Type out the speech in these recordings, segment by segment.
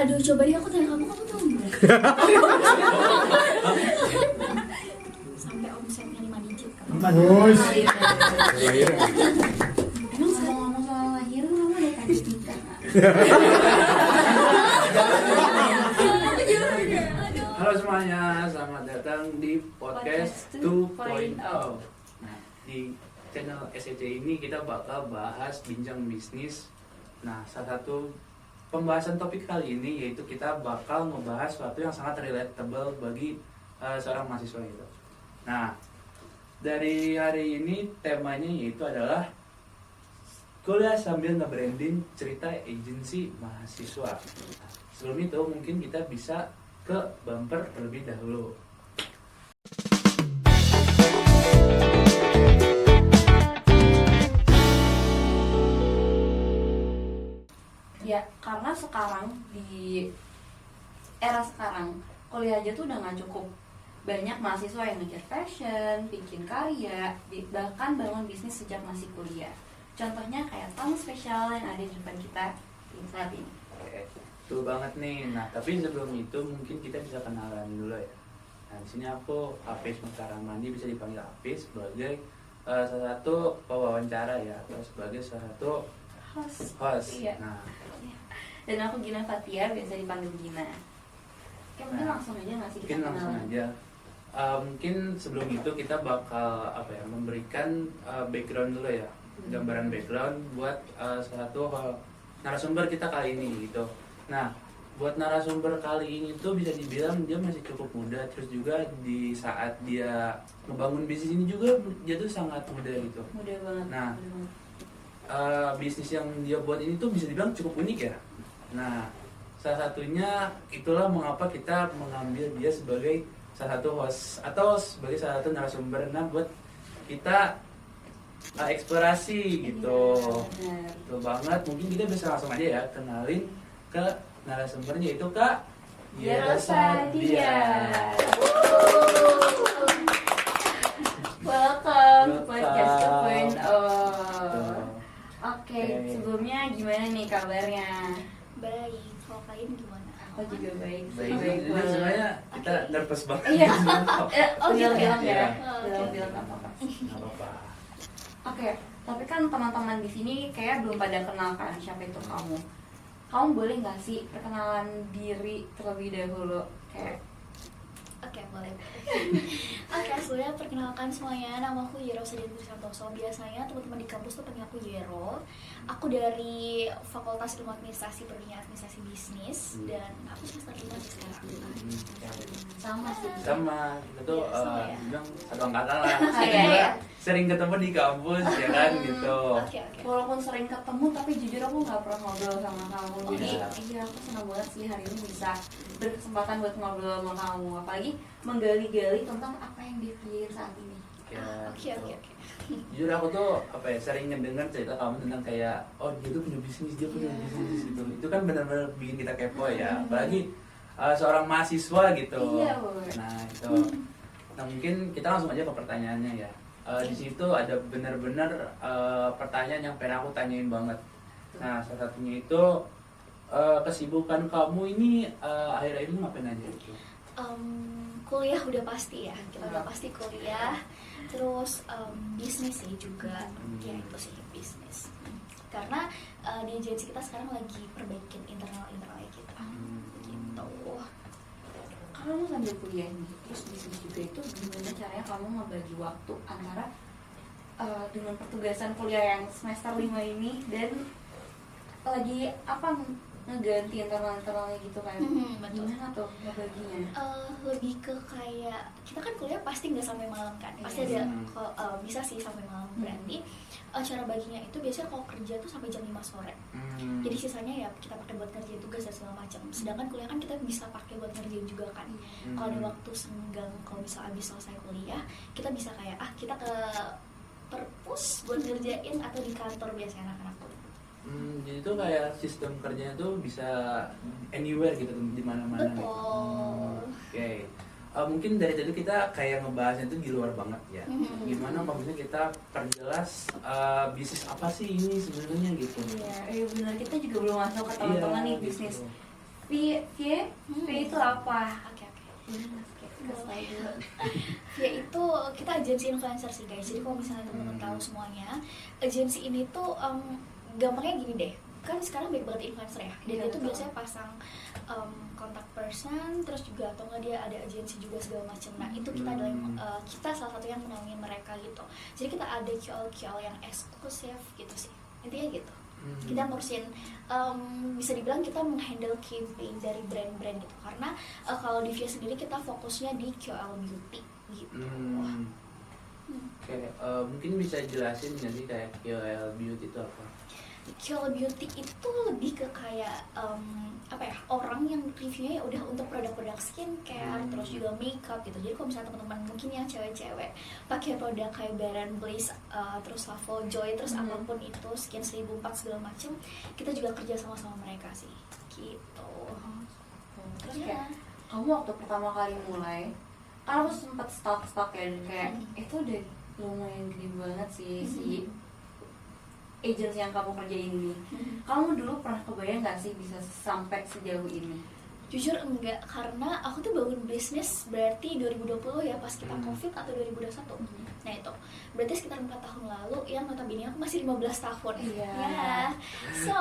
Aduh, coba deh aku tanya kamu tahu nggak? Sampai omsetnya 5 digit kan? Emang ngomong soal lahiran kamu ada kaget nikah nggak? Halo semuanya, selamat datang di podcast 2.0. Nah, di channel SCC ini kita bakal bahas bincang bisnis. Nah, salah satu pembahasan topik kali ini yaitu kita bakal membahas sesuatu yang sangat relatable bagi seorang mahasiswa gitu. Nah, dari hari ini temanya yaitu adalah kuliah sambil nge-branding cerita agensi mahasiswa. Nah, sebelum itu mungkin kita bisa ke bumper terlebih dahulu. Ya, karena sekarang di era sekarang kuliah aja tuh udah nggak cukup. Banyak mahasiswa yang ngejar fashion, bikin karya, bahkan bangun bisnis sejak masih kuliah. Contohnya kayak tamu spesial yang ada di depan kita saat ini. Betul banget nih. Nah, tapi sebelum itu mungkin kita bisa kenalan dulu ya. Nah, di sini aku Hafiz Mutaramandi, bisa dipanggil Hafiz sebagai salah satu pewawancara ya, atau sebagai salah satu host. Iya. Nah, Dan aku Gina Fatia, biasa dipanggil Gina. Oke, mungkin langsung aja nggak sih kita mungkin langsung kenalan? aja. Mungkin sebelum itu kita bakal memberikan background dulu ya, gambaran background buat salah satu narasumber kita kali ini gitu. Nah, buat narasumber kali ini tuh bisa dibilang dia masih cukup muda, terus juga di saat dia ngebangun bisnis ini juga dia tuh sangat muda gitu. Mudah banget. Nah, mudah banget. Bisnis yang dia buat ini tuh bisa dibilang cukup unik ya. Nah, salah satunya itulah mengapa kita mengambil dia sebagai salah satu host atau sebagai salah satu narasumber buat kita eksplorasi gitu. Benar. Betul banget. Mungkin kita bisa langsung aja ya kenalin ke narasumbernya, yaitu Kak Yerosa Dia. Welcome to podcast 2.0. Oke, sebelumnya gimana nih kabarnya? Baik, kalau kalian gimana? Aku juga baik. Baik, Baik jadi sebenarnya kita nervous banget. Iya. Oh, gitu ya? Bilang ya. Oh, Bilang apa-apa. Nggak apa-apa. Oke, tapi kan teman-teman di sini kayak belum pada kenal kan siapa itu kamu. Kamu boleh nggak sih perkenalan diri terlebih dahulu? Kayak Oke, boleh. Oke, sebelumnya perkenalkan semuanya, nama aku Yerosa Dia Santoso. Biasanya teman-teman di kampus tuh panggil aku Yero. Aku dari Fakultas Ilmu Administrasi Perguruan Administrasi Bisnis, dan aku semester 5 sekarang. sama sih. Sama, kita tuh Iya, sama ya. bilang satu angkatan lah. Ah, iya, iya. Sering ketemu di kampus ya kan gitu. Oke. Walaupun sering ketemu, tapi jujur aku nggak pernah ngobrol sama kamu. Oh, Jadi iya. iya, aku senang banget sih hari ini bisa berkesempatan buat ngobrol sama kamu. Apalagi menggali-gali tentang apa yang dipikirin saat ini. Ya, Oke. gitu. Jujur aku tuh sering ngedengar cerita kamu tentang kayak dia tuh punya bisnis, dia punya bisnis gitu. Itu kan benar-benar bikin kita kepo ya. Apalagi seorang mahasiswa gitu. Iya, boleh. Nah, itu. Nah, mungkin kita langsung aja ke pertanyaannya ya. Di situ ada benar-benar pertanyaan yang pengen aku tanyain banget. Nah, salah satunya itu kesibukan kamu ini akhir-akhir ini ngapain aja gitu? Kuliah udah pasti ya, kita udah pasti kuliah. Terus bisnis sih juga, ya itu sih bisnis. Karena di agensi kita sekarang lagi perbaikin internalnya kita. Gitu. Kamu sambil kuliah nih, terus bisnis juga itu gimana caranya kamu membagi waktu antara dengan pertugasan kuliah yang semester 5 ini dan lagi ngeganti internalnya gitu kan? Betul. Gimana tuh ngebaginya? Lebih ke kayak kita kan kuliah pasti nggak sampai malam kan, pasti Iya. ada bisa sih sampai malam. Berarti cara baginya itu biasanya kalau kerja tuh sampai jam 5 sore. Jadi sisanya ya kita pakai buat ngerjain tugas dan segala macam. Sedangkan kuliah kan kita bisa pakai buat ngerjain juga kan. Kalau ada waktu senggang, kalau misal abis selesai kuliah, kita bisa kayak kita ke perpus buat ngerjain, atau di kantor biasanya anak-anak kuliah. Jadi tuh kayak sistem kerjanya tuh bisa anywhere gitu di mana-mana gitu. Betul. Oke. Mungkin dari tadi kita kayak ngebahasnya itu di luar banget ya. Gimana kalau misalnya kita perjelas bisnis apa sih ini sebenarnya gitu. Iya, benar, kita juga belum masuk ke teman-teman nih gitu. bisnis. VIA itu apa? Oke. Kasih dulu. Ya itu kita agensi influencer sih guys. Jadi kalau misalnya teman-teman tahu semuanya, agensi ini tuh gampangnya gini deh. Kan sekarang banyak banget influencer ya. Dan Iya, dia tuh betul. biasanya pasang kontak person, terus juga atau nggak dia ada agensi juga segala macam. Nah itu kita adalah kita salah satu yang menaungi mereka gitu. Jadi kita ada QL yang eksklusif gitu sih. Intinya gitu. Kita ngurusin bisa dibilang kita menghandle campaign dari brand-brand gitu karena kalau di VIA sendiri kita fokusnya di QL beauty gitu. Oke, mungkin bisa jelasin nggak sih kayak QL beauty itu apa? QL beauty itu lebih ke kayak apa ya, orang yang reviewnya ya udah untuk produk-produk skincare terus juga makeup gitu. Jadi kalau misalnya teman-teman mungkin yang cewek-cewek pakai produk kayak Baron Blaze terus Lavo Joy terus apapun itu Skin 1004 segala macem, kita juga kerja sama mereka sih gitu. Terus Ya. kayak kamu waktu pertama kali mulai, kan aku sempet stalk ya, dan kayak itu udah lumayan gede banget sih si agency yang kamu kerjain ini. Kamu dulu pernah kebayang nggak sih bisa sampai sejauh ini? Jujur enggak, karena aku tuh bangun bisnis berarti 2020 ya pas kita COVID atau 2021. Nah itu berarti sekitar 4 tahun lalu yang notabene aku masih 15 tahun. Iya. Ya. So,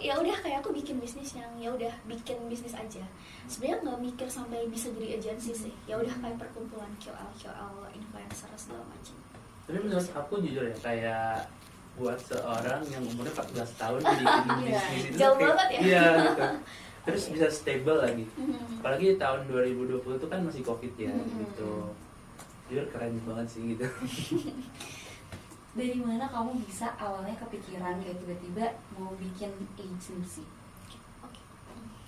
ya udah kayak aku bikin bisnis yang ya udah bikin bisnis aja. Sebenarnya nggak mikir sampai bisa jadi agensi sih. Ya udah kayak perkumpulan QL influencer segala macam. Tapi menurut aku jujur ya kayak buat seorang yang umurnya 14 tahun bikin bisnis itu Jauh kayak, banget ya? Iya gitu. Terus bisa stable lagi. Apalagi tahun 2020 itu kan masih Covid ya gitu. Jujur keren banget sih gitu. Dari mana kamu bisa awalnya kepikiran kayak tiba-tiba mau bikin agency?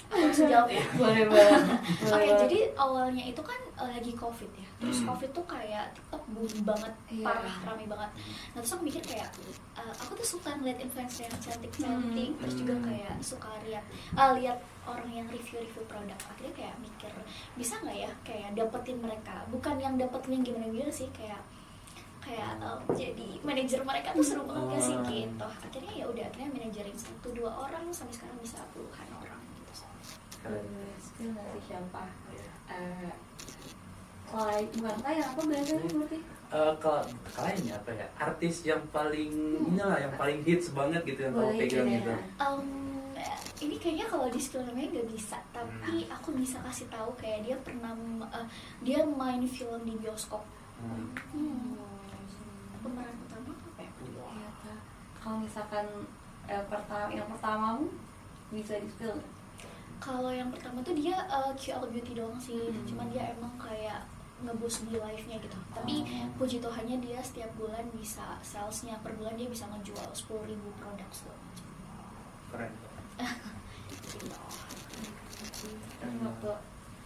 Aku bisa jawab ya. Boleh banget. Oke, jadi awalnya itu kan lagi COVID ya. Terus COVID tuh kayak TikTok boom banget, Iya. parah, rame banget. Nah terus aku mikir kayak, aku tuh suka ngeliat influencer yang cantik-cantik, terus juga kayak suka lihat orang yang review produk. Akhirnya kayak mikir, bisa nggak ya kayak dapetin mereka? Bukan yang dapetin yang gimana-gimana sih, kayak jadi manajer mereka tuh seru banget gak sih gitu. Akhirnya ya udah, akhirnya manajerin 1-2 orang sampai sekarang bisa puluhan orang gitu sih. Keren. Skill dari siapa? Bukan kayak apa biasanya berarti? Kalau kalian ya apa ya, artis yang paling inilah yang paling hits banget gitu yang kamu Boleh pegang gitu ya. gitu. Ini kayaknya kalau di skill namanya nggak bisa, tapi aku bisa kasih tahu kayak dia pernah dia main film di bioskop. Pemeran utama apa ya? Iya, Kak. Kalau misalkan yang pertamamu bisa di-spill nggak? Kalau yang pertama tuh dia QL Beauty doang sih, cuman dia emang kayak ngeboost di live-nya gitu. Tapi puji Tuhannya dia setiap bulan bisa salesnya per bulan dia bisa ngejual 10.000 produk segala macam. Keren. Kan waktu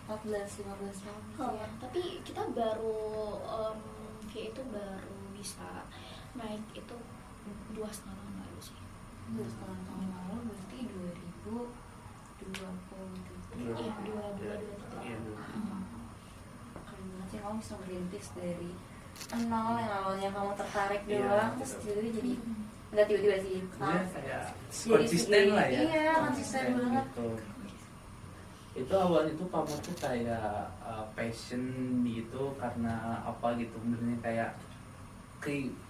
14-15 tahun sih ya. Tapi kita baru kayak itu baru bisa naik itu 2,5 tahun lalu sih. 2,5 tahun lalu berarti 2023. Iya, 2023. Iya, Keren banget sih kamu bisa merintis dari nol yang awalnya kamu tertarik Iya, doang, gitu. terus tiba-tiba jadi nggak tiba-tiba sih, Iya, kayak Jadi konsisten segini. lah ya. Iya, konsisten banget. Gitu. Itu awalnya tuh kamu tuh kayak passion gitu karena apa gitu, benernya kayak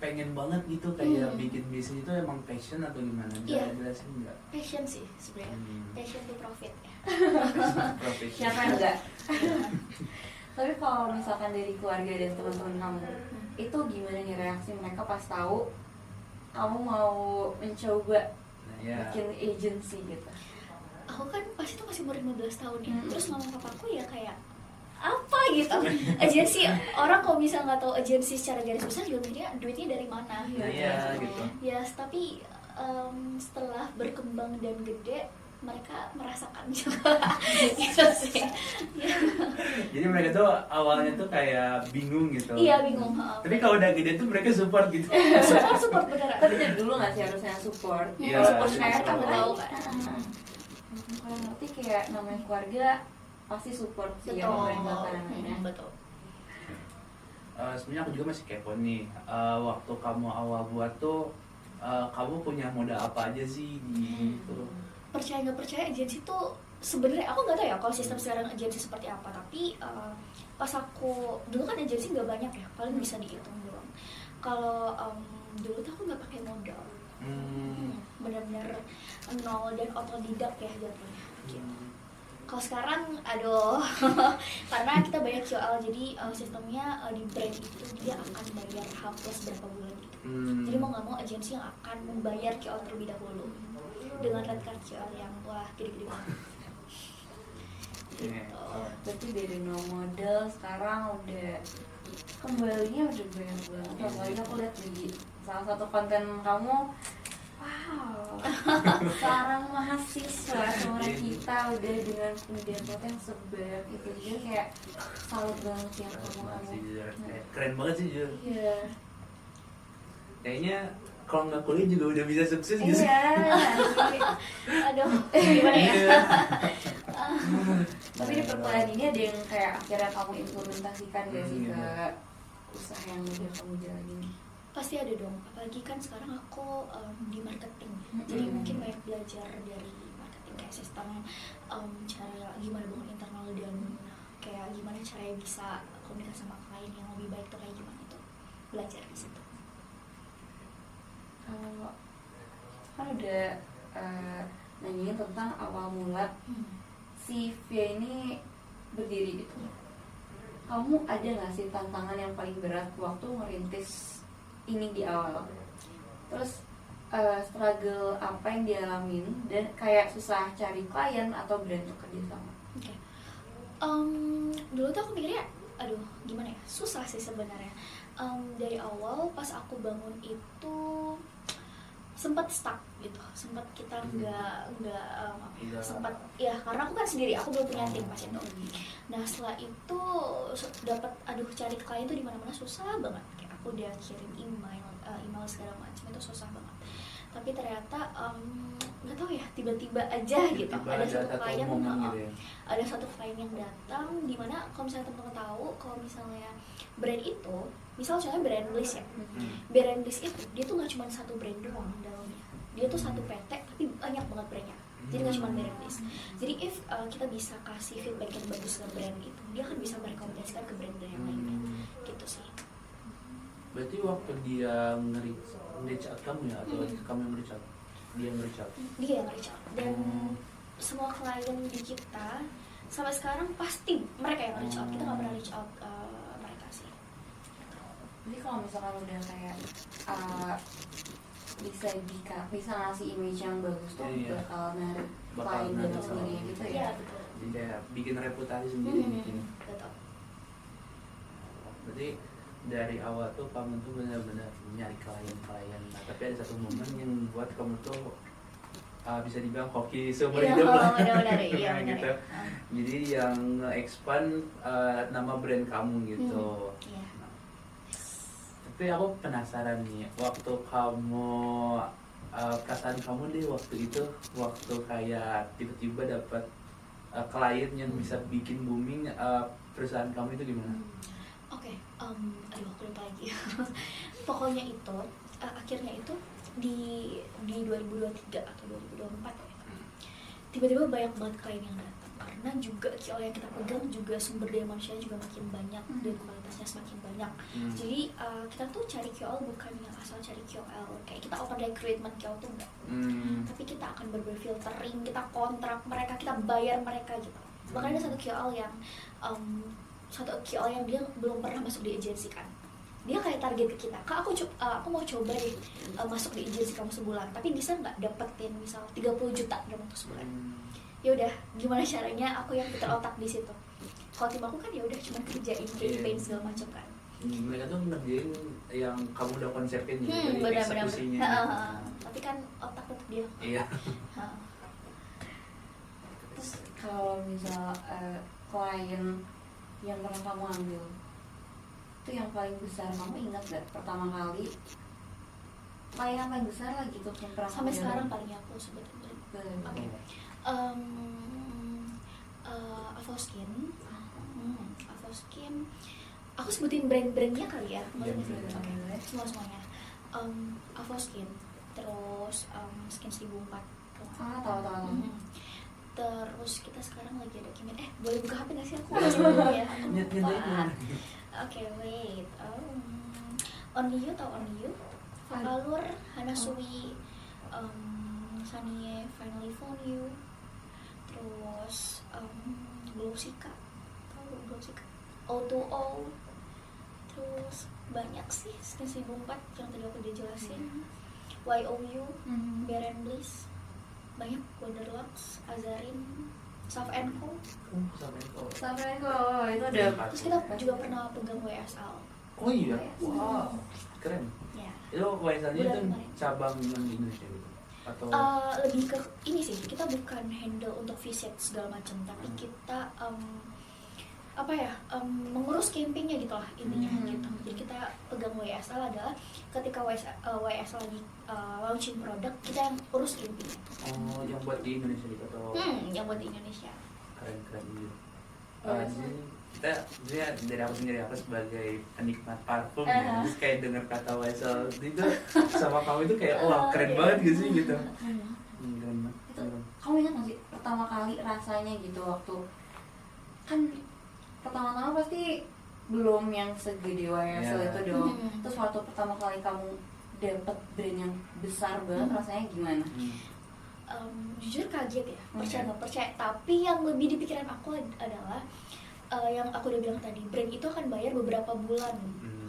pengen banget gitu kayak bikin bisnis itu emang passion atau gimana? Iya. Jelasin nggak? Passion sih sebenarnya. Passion to profit ya. Profession. siapa yang enggak? Tapi kalau misalkan dari keluarga dan teman-teman kamu, itu gimana nih reaksi mereka pas tahu kamu mau mencoba Nah, ya. bikin agency gitu? Aku kan pas itu masih umur 15 tahun ya. Terus mama papaku ya kayak apa gitu. Agensi, orang kalau bisa nggak tahu agensi secara garis besar juga mikirnya duitnya dari mana. Nah, iya gitu. Ya, tapi setelah berkembang dan gede mereka merasakan juga gitu sih. Ya. Jadi mereka tuh awalnya tuh kayak bingung gitu. Iya, bingung. Tapi kalau udah gede tuh mereka support gitu. support beneran. Tapi dari dulu nggak sih harusnya support? Iya, Support support. kayak Kamu tahu kan? Kalau ngerti kayak namanya keluarga pasti support sih yang Betul. memerintahkan anaknya. Betul. Sebenarnya aku juga masih kepo nih. Waktu kamu awal buat tuh kamu punya modal apa aja sih di itu? Percaya nggak percaya agensi tuh sebenarnya aku nggak tahu ya kalau sistem sekarang agensi seperti apa, tapi pas aku dulu kan agensi nggak banyak ya, paling bisa dihitung doang. Kalau dulu tuh aku nggak pakai modal, benar-benar nol dan otodidak ya jatuhnya gitu. Kalau sekarang aduh karena kita banyak QL, jadi sistemnya di brand itu dia akan bayar H plus berapa bulan gitu. Jadi mau nggak mau agensi yang akan membayar QL terlebih dahulu dengan red card QL yang wah gede-gede banget. Gitu. Berarti dari nol modal sekarang udah kembalinya udah banyak banget. Apalagi aku lihat di salah satu konten kamu, wow, seorang mahasiswa seorang kita udah dengan pendidikan yang sebanyak itu, dia kayak salut banget ya kamu. Keren banget sih Jul. Iya. Kayaknya kalau nggak kuliah juga udah bisa sukses gitu. Iya. Aduh gimana ya. Tapi di perkuliahan ini ada yang kayak akhirnya kamu implementasikan gak sih ke usaha yang udah kamu jalanin? Pasti ada dong, apalagi kan sekarang aku di marketing, jadi mungkin banyak belajar dari marketing kayak sistem cara gimana bangun internal dan kayak gimana caranya bisa komunikasi sama klien yang lebih baik tuh kayak gimana, itu belajar di situ. Kan udah nanyain tentang awal mula si Via ini berdiri gitu. Kamu ada nggak sih tantangan yang paling berat waktu merintis ini di awal? Terus struggle apa yang dialamin dan kayak susah cari klien atau brand untuk kerja sama? Oke. Dulu tuh aku mikirnya, aduh gimana ya, susah sih sebenarnya. Dari awal pas aku bangun itu sempat stuck gitu, sempat kita sempat ya karena aku kan sendiri, aku belum punya tim pas itu. Nah setelah itu dapat cari klien tuh di mana-mana susah banget, kayak aku udah kirim email segala macam itu susah banget. Tapi ternyata nggak tahu ya, tiba-tiba aja gitu ada satu klien gitu ya. Ada satu klien yang datang, dimana kalau misalnya teman-teman tahu kalau misalnya brand itu, misal contohnya brand Bliss ya, brand Bliss itu dia tuh nggak cuma satu brand doang dalamnya, dia tuh satu PT tapi banyak banget brandnya, jadi nggak cuma brand Bliss. Jadi if kita bisa kasih feedback yang bagus ke brand itu, dia akan bisa merekomendasikan ke brand-brand yang lainnya gitu sih. Berarti waktu dia nge-reach out kamu ya, atau kamu yang nge-reach out? Dia nge-reach out? Dia yang nge-reach out. Dan semua klien di kita sampai sekarang pasti mereka yang nge-reach out, kita nggak pernah reach out mereka sih. Jadi kalau misalkan udah kayak bisa ngasih image yang bagus tuh bakal narik klien dari sendiri gitu ya? Iya betul. Jadi kayak bikin reputasi sendiri mungkin. Betul. Berarti dari awal tuh kamu tuh benar-benar nyari klien. Nah, tapi ada satu momen yang buat kamu tuh bisa dibilang hoki seumur hidup lah. Iya, gitu. Jadi yang nge-expand nama brand kamu gitu. Iya. Tapi aku penasaran nih, waktu kamu perasaan kamu deh waktu itu, waktu kayak tiba-tiba dapat klien yang bisa bikin booming perusahaan kamu itu gimana? Oke, aduh aku lupa lagi. Pokoknya itu akhirnya itu di 2023 atau 2024 ya. Tiba-tiba banyak banget klien yang datang, karena juga QL yang kita pegang juga sumber daya manusia juga makin banyak dan kualitasnya semakin banyak. Jadi kita tuh cari QL bukan yang asal cari QL kayak kita open recruitment QL tuh enggak. Tapi kita akan filtering, kita kontrak mereka, kita bayar mereka gitu. Bahkan ada satu QL yang dia belum pernah masuk di agensi kan, dia kayak target ke kita, Kak aku mau coba deh masuk di agensi kamu sebulan, tapi bisa nggak dapetin misal 30 juta dalam waktu sebulan. Ya udah, gimana caranya, aku yang putar otak di situ. Kalau tim aku kan ya udah cuma kerjain campaign segala macam kan. Mereka tuh ngerjain yang kamu udah konsepin dari benar-benar. eksekusinya. Tapi kan otak tetap dia. Iya. Terus kalau misal klien yang pernah kamu ambil itu yang paling besar, kamu ingat gak pertama kali klien yang paling besar lah gitu yang pernah sampai sekarang paling aku sebetulnya. Oke. Avoskin. Avoskin. Aku sebutin brand-brandnya kali ya. Semuanya. Avoskin. Terus Skin 1004. Tahu. Terus kita sekarang lagi ada campaign. Boleh buka HP nggak sih aku? Dulu ya. Oke, wait. Only You tau Only You? Vokalur, Hanasui, Sanie, Finally Found You. Terus Glowsika, tau Glowsika? O2O. Terus banyak sih, sekian 1004 yang tadi aku udah jelasin. YOU, Beren Bliss, banyak, Wonderlux, Azarin, Saf Co. Sampai kok itu ada. Terus kita juga pernah pegang WSL. Oh iya, wow, keren. Ya. Itu WSL-nya Bulan itu kemarin. cabang yang di Indonesia gitu? Atau Lebih ke ini sih, kita bukan handle untuk visit segala macam, tapi kita mengurus campingnya gitu lah intinya gitu. Jadi kita pegang WSL adalah ketika WSL lagi launching produk, kita yang urus campingnya. oh, yang buat di Indonesia gitu atau Yang buat di Indonesia. keren gitu. Jadi kita dari aku sendiri, aku sebagai penikmat parfum ya, terus kayak dengar kata WSL itu sama kamu itu kayak keren banget gitu sih gitu. Keren banget. Itu kamu ingat nggak sih pertama kali rasanya gitu waktu kan pertama-tama pasti belum yang segede YSL itu dong. Terus waktu pertama kali kamu dapet brand yang besar banget rasanya gimana? Jujur kaget ya, percaya nggak percaya. Tapi yang lebih di pikiran aku adalah yang aku udah bilang tadi, brand itu akan bayar beberapa bulan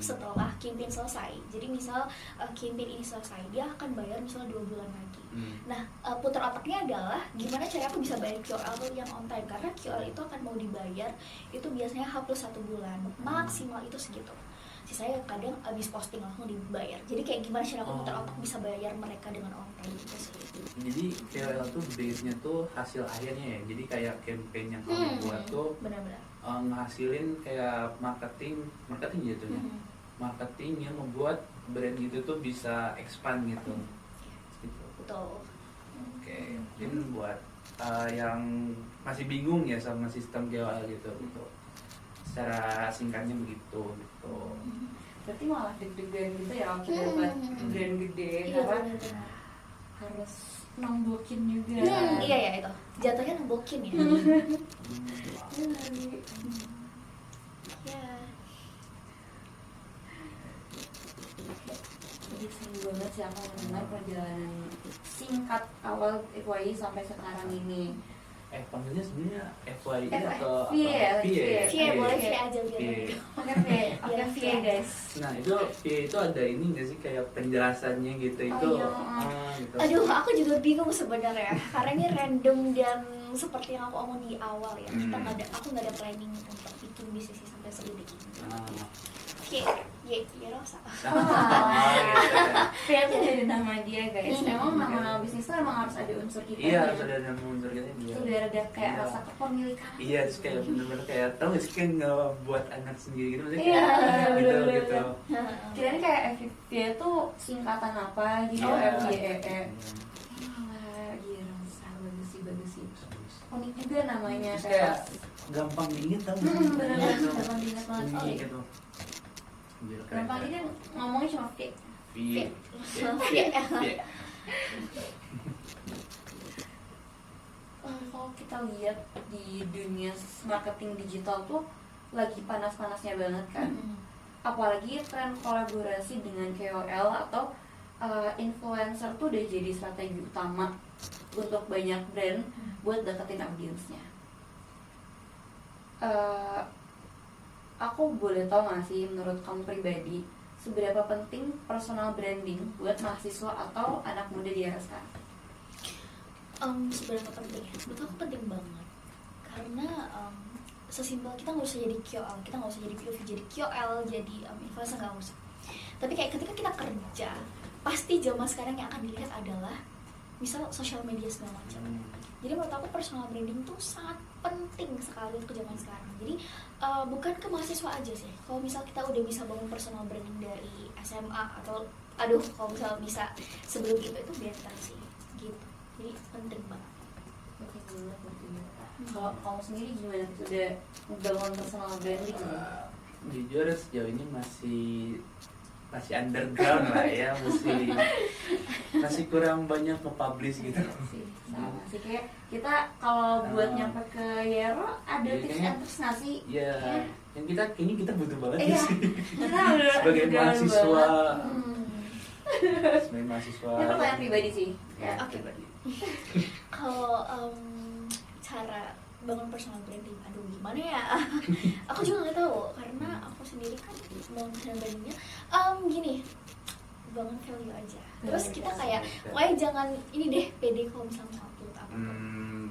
setelah campaign selesai. Jadi misal campaign ini selesai, dia akan bayar misalnya 2 bulan lagi. Nah, putar otaknya adalah gimana cara aku bisa bayar QL yang on time, karena QL itu akan mau dibayar itu biasanya H+1 bulan, maksimal itu segitu. Sisanya kadang abis posting langsung dibayar. Jadi kayak gimana cara aku putar otak bisa bayar mereka dengan on time gitu sih. Jadi KOL tuh base-nya tuh hasil akhirnya ya. Jadi kayak campaign yang kamu buat tuh benar-benar ngehasilin kayak marketing jatuhnya. Marketing yang membuat brand itu tuh bisa expand gitu. Gitu. betul. Oke, mungkin buat yang masih bingung ya sama sistem KOL gitu. Secara singkatnya begitu gitu. Berarti malah deg-degan gitu ya waktu dapat brand gede karena benar-benar. harus nombokin juga. Iya ya itu. Jatuhnya nembokin ya. Ya. Jadi seru banget sih aku mendengar perjalanan singkat awal FYI sampai sekarang ini. Panggilnya sebenarnya FYI atau VA, Via boleh via aja biar VA. lebih. Oke, VA guys. Nah itu VA itu ada ini nggak sih kayak penjelasannya gitu itu iya. gitu. Aduh, aku juga bingung sebenarnya karena ini random dan seperti yang aku omong di awal ya. Aku nggak ada planning untuk bikin bisnis sampai segede ini. Oke, ya Rosa. VA itu dari nama dia guys. Emang nama bisnis tuh emang harus ada unsur kita. Iya harus ada nama unsur kita dia. Itu biar ada kayak rasa kepemilikan. Iya terus kayak bener-bener kayak tau gak sih kayak nggak buat anak sendiri gitu maksudnya Iya, kayak gitu bener-bener. gitu. Kirain kayak FVA tuh singkatan apa gitu, FVAE. Wah, gila, bagus sih. Unik juga namanya. Terus kayak gampang diinget tau gak sih? Bener-bener gampang diingat banget. Unik Oh, gitu. Biar keren. gampang ini ngomongnya cuma V. Via. Kalau kita lihat di dunia marketing digital tuh lagi panas-panasnya banget kan. Apalagi tren kolaborasi dengan KOL atau influencer tuh udah jadi strategi utama untuk banyak brand buat deketin audiensnya. Aku boleh tahu nggak sih menurut kamu pribadi seberapa penting personal branding buat mahasiswa atau anak muda di era sekarang? Seberapa penting ya? Menurut aku penting banget karena sesimpel kita nggak usah jadi KOL, kita nggak usah jadi POV jadi KOL, jadi influencer, nggak usah. Tapi kayak ketika kita kerja, pasti zaman sekarang yang akan dilihat adalah misal sosial media segala macam. Jadi menurut aku personal branding tuh sangat penting sekali untuk zaman sekarang. Jadi bukan ke mahasiswa aja sih. Kalau misal kita udah bisa bangun personal branding dari SMA atau kalau misal bisa sebelum itu better sih gitu. Jadi penting banget. Kalau kamu sendiri gimana? Udah membangun personal branding? Jujur sejauh ini masih masih underground lah ya, masih kurang banyak nge-publish gitu. Sama sih, kayak kita kalau buat nyampe ke Yero ada Iya, tips kayaknya- and tricks nggak sih? Ya, yang kayaknya kita butuh banget Iya, sih. kita udah Sebagai udah mahasiswa, banget. sebagai mahasiswa. Ini pertanyaan pribadi sih. Ya. Oke. Pribadi. Kalau cara bangun personal branding, aduh gimana ya? Aku juga nggak tahu karena aku sendiri kan bangun personal brandingnya gini, bangun value aja. Terus kita kayak, pokoknya jangan ini deh, pede kalau misalnya upload apa.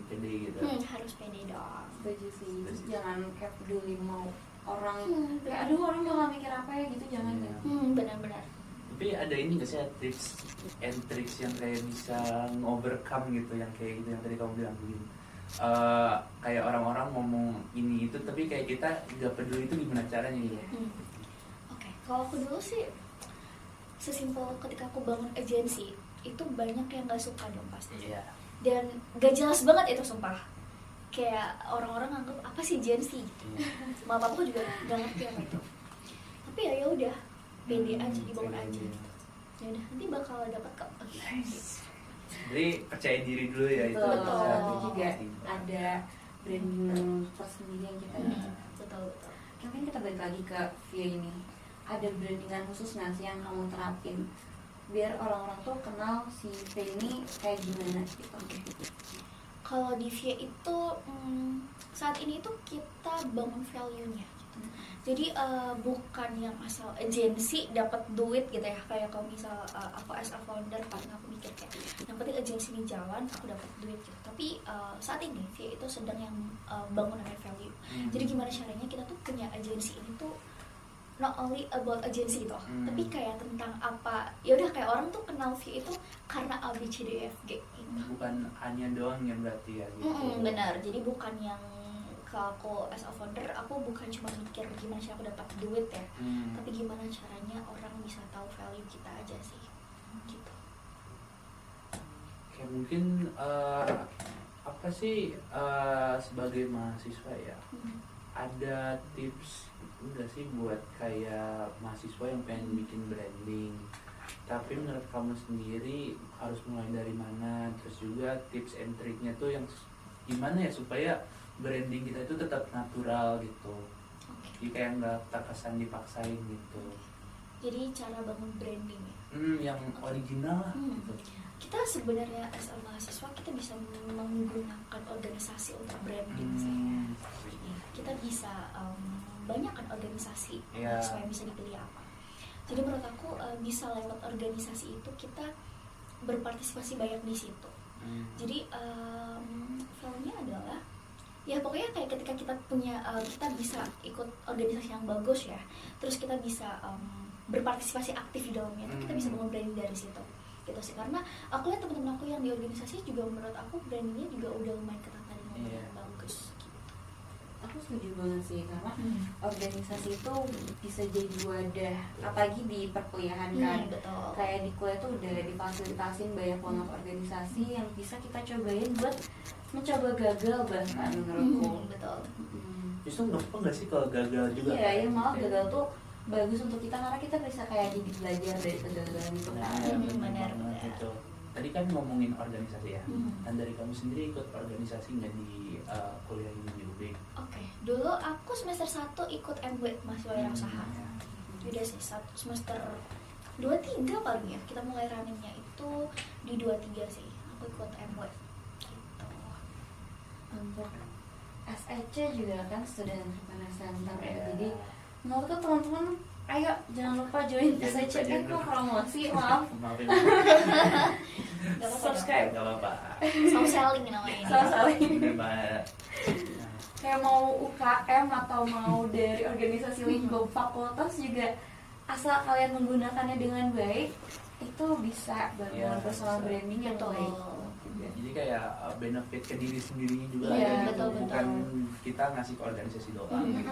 Pede gitu. Harus pede dong. Setuju sih. Terus jangan kayak peduli mau orang kayak bener. aduh orang bakal mikir apa ya gitu, jangan Iya. ya. Benar-benar. Tapi ada ini nggak sih tips and tricks yang kayak bisa overcome gitu, yang kayak gitu yang tadi kamu bilang begini. Kayak orang-orang ngomong ini itu tapi kayak kita nggak peduli, itu gimana caranya gitu? Oke, kalau aku dulu sih sesimpel ketika aku bangun agensi itu banyak yang gak suka dong pasti. Iya. Dan gak jelas banget itu sumpah. Kayak orang-orang nganggep apa sih agensi gitu. Mama aku juga gak ngerti apa itu. Tapi ya udah, pede aja, dibangun aja. Ya udah, nanti bakal dapat kok. Jadi percaya diri dulu ya itu. Betul. Betul. Itu juga ada branding tersendiri yang kita Betul, betul. mungkin kita balik lagi ke Via ini. Ada brandingan khusus nggak sih yang kamu terapin biar orang-orang tuh kenal si Via ini kayak gimana gitu? Kalau di VIA itu saat ini tuh kita bangun value-nya gitu. Jadi bukan yang asal agensi dapat duit gitu ya, kayak kalau misal aku as a founder paling aku mikir kayak yang penting agensi ini jalan aku dapat duit gitu. Tapi saat ini VIA itu sedang yang bangun namanya value. Jadi gimana caranya kita tuh punya agensi ini tuh not only about agency gitu, tapi kayak tentang apa, ya udah kayak orang tuh kenal VIA itu karena ABCDEFG gitu. Bukan hanya doang ya berarti ya gitu. Benar, jadi bukan yang kalau aku as a founder, aku bukan cuma mikir gimana sih aku dapat duit ya, tapi gimana caranya orang bisa tahu value kita aja sih, gitu. Kayak mungkin apa sih sebagai mahasiswa ya, ada tips enggak sih buat kayak mahasiswa yang pengen bikin branding, tapi menurut kamu sendiri harus mulai dari mana, terus juga tips and triknya tuh yang gimana ya supaya branding kita itu tetap natural gitu, jadi kayak nggak terkesan dipaksain gitu. Jadi cara bangun branding ya, Yang original lah gitu. kita sebenarnya as a mahasiswa kita bisa menggunakan organisasi untuk branding saya. Kita bisa banyak kan organisasi supaya bisa dipilih apa. Jadi menurut aku bisa lewat organisasi itu kita berpartisipasi banyak di situ. Jadi value-nya adalah ya pokoknya kayak ketika kita punya kita bisa ikut organisasi yang bagus ya, terus kita bisa berpartisipasi aktif di dalamnya, itu kita bisa bangun branding dari situ gitu sih. Karena aku lihat teman-teman aku yang di organisasi juga menurut aku brandingnya juga udah lumayan ketata dan lumayan bagus gitu. Aku setuju banget sih, karena organisasi itu bisa jadi wadah, apalagi di perkuliahan kan. Betul. Kayak di kuliah tuh udah difasilitasin banyak banget organisasi yang bisa kita cobain buat mencoba gagal bahkan menurutku. Betul. Justru nggak sih kalau gagal juga? Iya, ya malah gagal tuh bagus untuk kita karena kita bisa kayak jadi belajar dari kegagalan itu kan. Benar. Itu. Tadi kan ngomongin organisasi ya, dan dari kamu sendiri ikut organisasi nggak di kuliah ini di UB? Oke, dulu aku semester 1 ikut MW mahasiswa wirausaha. Udah sih semester 2-3 paling ya, kita mulai runningnya itu di 2-3 sih, aku ikut MW gitu. Untuk SEC juga kan Student Entrepreneur Center ya, jadi menurutku teman-teman ayo jangan lupa join SEC. Kok promosi, maaf. Maafin. Gak apa-apa, Subscribe. Gak apa-apa. Sound selling namanya ini. Saling Bener. kayak mau UKM atau mau dari organisasi lingkup fakultas juga, asal kalian menggunakannya dengan baik itu bisa bangun personal branding yang Betul. baik. Jadi kayak benefit ke diri sendiri juga Iya, ya, betul. bukan kita ngasih ke organisasi doang gitu.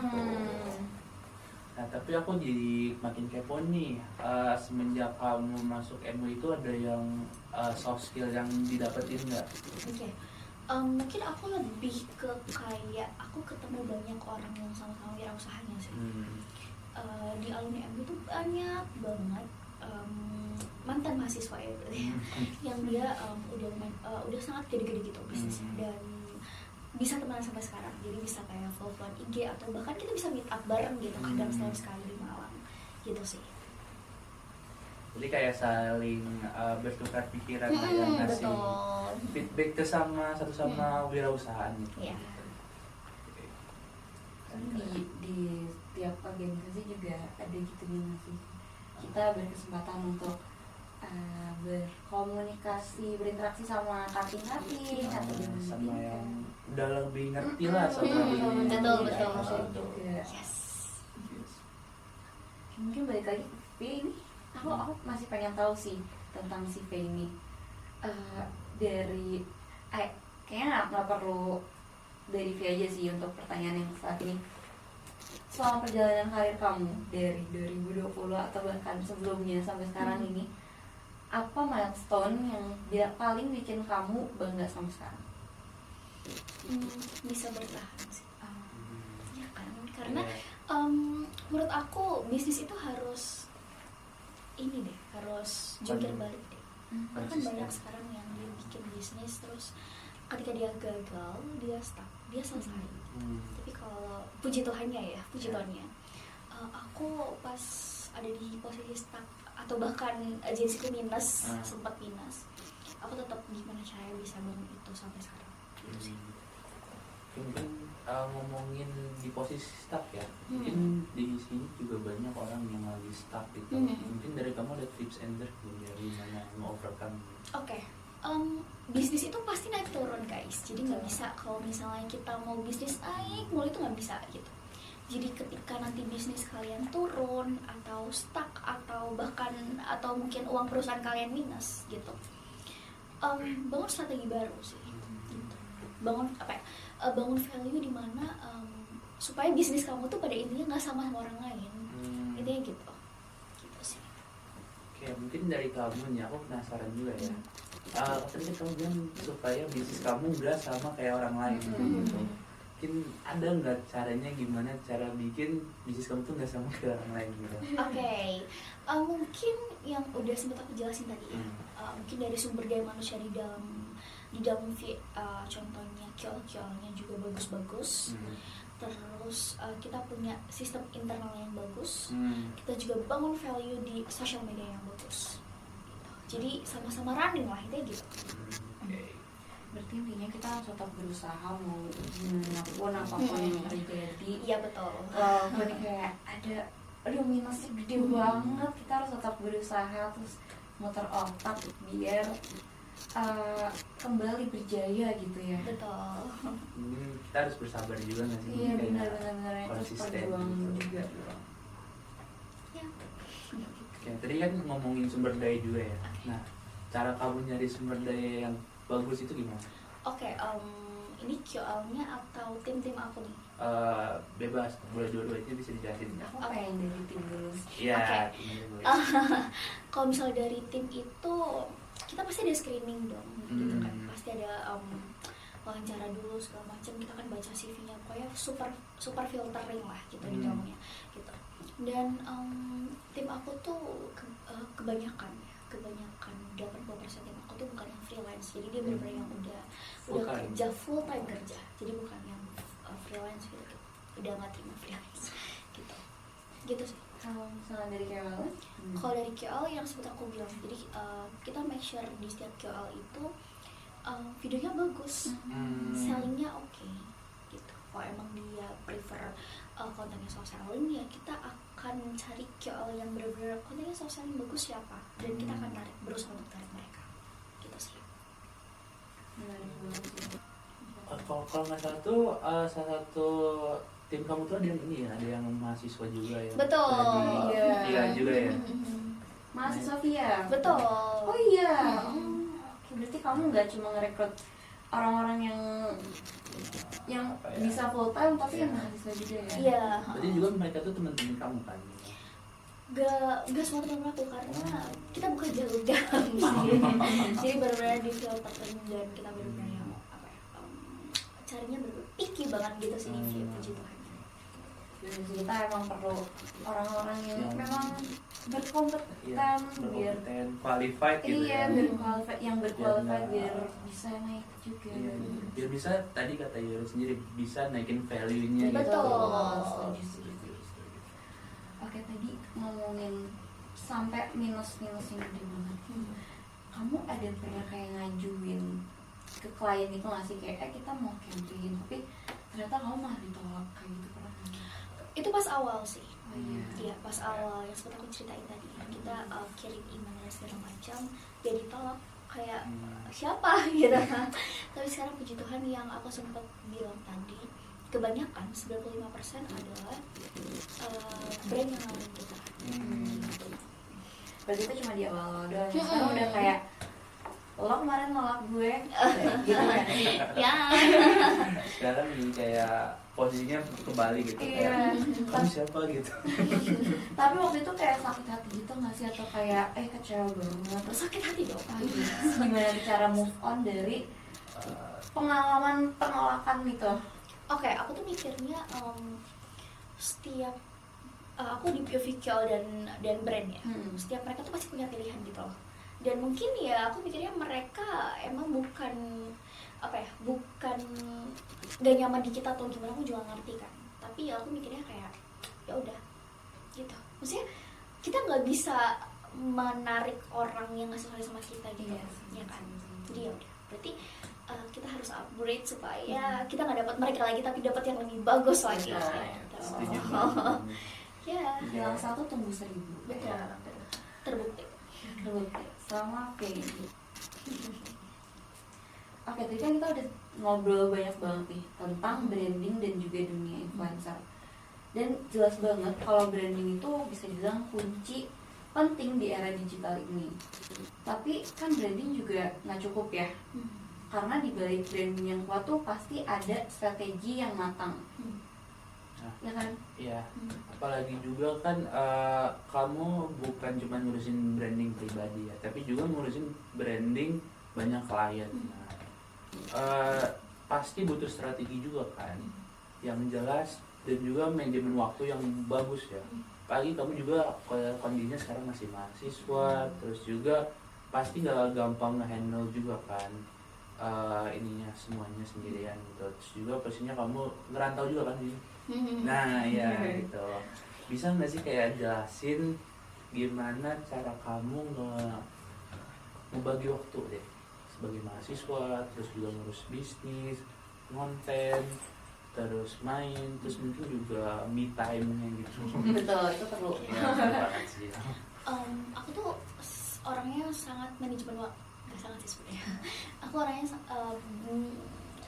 Nah tapi aku jadi makin kepo nih, semenjak kamu masuk MU itu ada yang soft skill yang didapetin nggak? Oke. Mungkin aku lebih ke kayak aku ketemu banyak orang yang sama-sama wirausahanya sih. di alumni MB itu banyak banget mantan mahasiswa ya berarti yang dia udah sangat gede-gede gitu bisnisnya dan bisa temenan sampai sekarang. Jadi bisa kayak follow-followan IG atau bahkan kita bisa meet up bareng gitu kadang setahun sekali di Malang gitu sih. Jadi kayak saling bertukar pikiran lah ya, ngasih betul. feedback ke satu sama wirausahaan gitu. Iya. Di tiap organisasi juga ada gitunya sih. Kita berkesempatan untuk berkomunikasi, berinteraksi sama kating-kating atau sama yang udah lebih ngerti lah sama betul. Yes. Mungkin balik lagi ke V ini, aku masih pengen tahu sih tentang si V ini. Dari kayaknya nggak perlu dari V aja sih untuk pertanyaan yang saat ini. Selama perjalanan karir kamu dari 2020 atau bahkan sebelumnya sampai sekarang ini, apa milestone yang paling bikin kamu bangga sampai sekarang? Bisa bertahan sih. Ya kan, karena menurut aku bisnis itu harus jungkir balik deh. Karena kan banyak sekarang yang dia bikin bisnis terus ketika dia gagal dia stuck, dia selesai. Tapi kalau puji Tuhannya, aku pas ada di posisi stuck atau bahkan agensiku minus, sempat minus, aku tetap gimana caranya bisa bangun itu sampai sekarang gitu sih. Mungkin ngomongin di posisi stuck ya, mungkin di sini juga banyak orang yang lagi stuck gitu. Mungkin dari kamu ada tips and trick dari mana nge-overcome? Oke. Bisnis itu pasti naik turun guys, jadi nggak bisa kalau misalnya kita mau bisnis naik mulu itu nggak bisa gitu. Jadi ketika nanti bisnis kalian turun atau stuck atau mungkin uang perusahaan kalian minus gitu, bangun strategi baru sih gitu. Bangun value di mana supaya bisnis kamu tuh pada intinya nggak sama orang lain, intinya gitu sih. Oke, mungkin dari kamu nih aku penasaran juga ya. Tadi kan kamu bilang supaya bisnis kamu nggak sama kayak orang lain gitu. Mungkin ada nggak caranya gimana cara bikin bisnis kamu tuh nggak sama kayak orang lain gitu? Oke. Mungkin yang udah sempat aku jelasin tadi ya. Mungkin dari sumber daya manusia di dalam contohnya QL-nya juga bagus-bagus. Terus kita punya sistem internal yang bagus. Kita juga bangun value di social media yang bagus. Jadi sama-sama running lah itu gitu. Berarti intinya kita harus tetap berusaha mau gimana pun apapun yang terjadi. Iya betul. Walaupun kayak aduh minusnya gede banget, kita harus tetap berusaha terus muter otak biar kembali berjaya gitu ya. Betul. Kita harus bersabar juga nggak sih? Iya benar-benar itu konsisten perjuangan juga. Ya. Oke, tadi kan ngomongin sumber daya juga ya. Nah, cara kamu nyari sumber daya yang bagus itu gimana? Oke, ini QL-nya atau tim-tim aku nih? Bebas, boleh dua-duanya bisa dijelasin ya. Aku pengen dari tim dulu. Iya. Kalau misalnya dari tim itu kita pasti ada screening dong, gitu kan? Pasti ada wawancara dulu segala macam. Kita kan baca CV-nya, pokoknya super filtering lah gitu di dalamnya, gitu. Dan tim aku tuh kebanyakan 80% tim aku tuh bukan yang freelance, jadi dia benar-benar yang udah kerja full time kerja, jadi bukan yang freelance gitu, udah nggak terima freelance gitu sih. Kalau misalnya dari KOL? Kalau dari KOL yang seperti aku bilang, jadi kita make sure di setiap KOL itu videonya bagus, sellingnya oke, gitu. Kalau emang dia prefer kontennya soft selling, ya kita akan cari KOL yang benar-benar kontennya soft selling bagus siapa, dan kita akan berusaha untuk tarik mereka, gitu sih. Kalau nggak salah tuh salah satu tim kamu tuh ada yang mahasiswa juga ya. Betul. Iya juga ya. Mahasiswa Via. Betul. Oh iya. Berarti kamu nggak cuma ngerekrut orang-orang yang bisa full time tapi yang mahasiswa juga ya? Iya. Berarti juga mereka tuh teman-teman kamu kan? Gak semua teman aku karena kita bukan jalur dalam sih. Jadi benar-benar di filter dan kita benar-benar yang carinya benar-benar picky banget gitu sih di puji Tuhan. Indonesia kita emang perlu orang-orang yang Yang- memang berkompeten Iya, biar berkompeten, qualified gitu iya ya. berqualified, yang berqualified Biar biar nggak- bisa naik juga. Iya, biar bisa tadi kata Yuri sendiri bisa naikin value-nya gitu. Betul. Setuju. Oke, tadi ngomongin sampai minus-minus ini gede banget. Kamu ada pernah kayak ngajuin ke klien itu nggak sih kayak kita mau campaign tapi ternyata kamu malah ditolak kayak gitu pernah nggak? Itu pas awal sih. Oh iya. Iya, pas awal yang seperti aku ceritain tadi, kita kirim email dan segala macam, dia ditolak kayak siapa gitu. Tapi sekarang puji Tuhan yang aku sempat bilang tadi, kebanyakan 95% adalah brand yang ngalamin kita. Gitu. Berarti itu cuma di awal doang. Sekarang udah kayak lo kemarin nolak gue gitu kan? Ya. Sekarang ini kayak posisinya kembali gitu. Iya. Kamu siapa gitu. Tapi waktu itu kayak sakit hati gitu nggak sih atau kayak kecewa banget? Terus Sakit hati dong. gimana cara move on dari pengalaman penolakan itu? Oke, aku tuh mikirnya setiap aku di POV Kyo dan brand ya, setiap mereka tuh pasti punya pilihan gitu loh. Dan mungkin ya aku mikirnya mereka emang bukan gak nyaman di kita atau gimana, aku juga ngerti kan. Tapi ya aku mikirnya kayak ya udah gitu. Maksudnya kita nggak bisa menarik orang yang nggak suka sama kita gitu, ya kan. Jadi ya udah, berarti kita harus upgrade supaya kita nggak dapat mereka lagi tapi dapat yang lebih bagus lagi. Setuju. Ya, Bilang 1 tumbuh 1000. betul. Terbukti. Terbukti sama kayak gitu. Oke, tadi kan kita udah ngobrol banyak banget nih tentang branding dan juga dunia influencer. Dan jelas banget kalau branding itu bisa dibilang kunci penting di era digital ini. Tapi kan branding juga nggak cukup ya. Karena di balik branding yang kuat tuh pasti ada strategi yang matang. Ya kan? Iya. Apalagi juga kan kamu bukan cuma ngurusin branding pribadi ya, tapi juga ngurusin branding banyak klien. Nah, pasti butuh strategi juga kan, yang jelas dan juga manajemen waktu yang bagus ya. Apalagi kamu juga kondisinya sekarang masih mahasiswa, terus juga pasti gak gampang nge-handle juga kan ininya semuanya sendirian gitu. Terus juga pastinya kamu ngerantau juga kan ini. Nah ya gitu. Bisa nggak sih kayak jelasin gimana cara kamu ngebagi waktu deh sebagai mahasiswa, terus juga ngurus bisnis, konten, terus main, terus mungkin juga me time-nya gitu. Betul, itu perlu. Ya, seru banget sih. Aku tuh orangnya sangat manajemen waktu, nggak sangat sih sebenarnya. Aku orangnya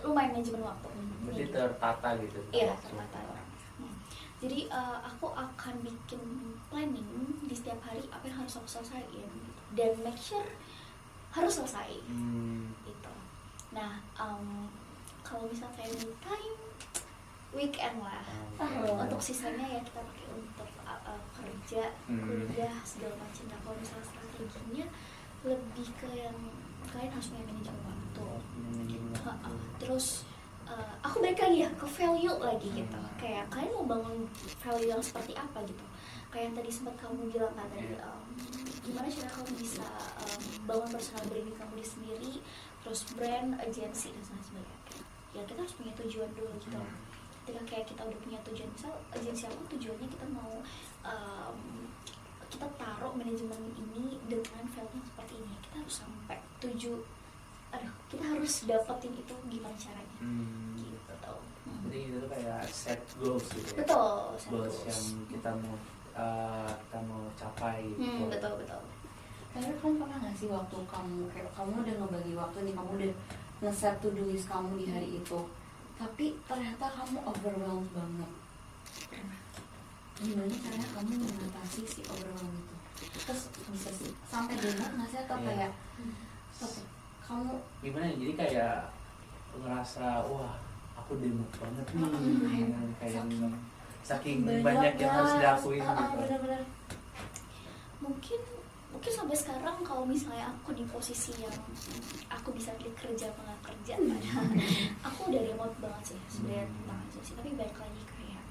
lumayan manajemen waktu. Berarti tertata gitu. Iya, tertata orangnya. Jadi aku akan bikin planning di setiap hari apa yang harus aku selesaiin dan make sure harus selesai. Gitu. Nah, kalau misalnya saya me time, weekend lah. Untuk sisanya ya kita pakai untuk kerja, kuliah, segala macam. Nah, kalau misalnya strateginya lebih ke yang kalian harus punya manajemen waktu. Terus aku balik lagi ya ke value lagi gitu. Kayak kalian mau bangun value yang seperti apa gitu. Kayak yang tadi sempat kamu bilang kan tadi, gimana cara kamu bisa bangun personal branding kamu sendiri, terus brand, agensi dan sebagainya. Ya kita harus punya tujuan dulu gitu. Ketika kayak kita udah punya tujuan, misal agensi aku tujuannya kita mau kita taruh manajemen ini dengan value yang seperti ini, kita harus sampai kita harus dapetin itu gimana caranya gitu tau. Jadi itu tuh kayak set goals gitu ya. Betul, Goals yang kita mau capai gitu. betul. Tapi kamu pernah nggak sih waktu kamu udah ngebagi waktu nih, kamu udah nge-set to do list kamu di hari itu, tapi ternyata kamu overwhelmed banget. Gimana caranya kamu mengatasi si overwhelmed itu? Terus bisa sampai demot nggak sih atau kayak kamu gimana ya, jadi kayak ngerasa wah aku demot banget nih, kayak saking banyak yang harus dilakuin gitu. Bener-bener. Mungkin sampai sekarang kalau misalnya aku di posisi yang aku bisa pilih kerja apa nggak kerja, aku udah remote banget sih sebenarnya tentang agensi. Tapi balik lagi kayak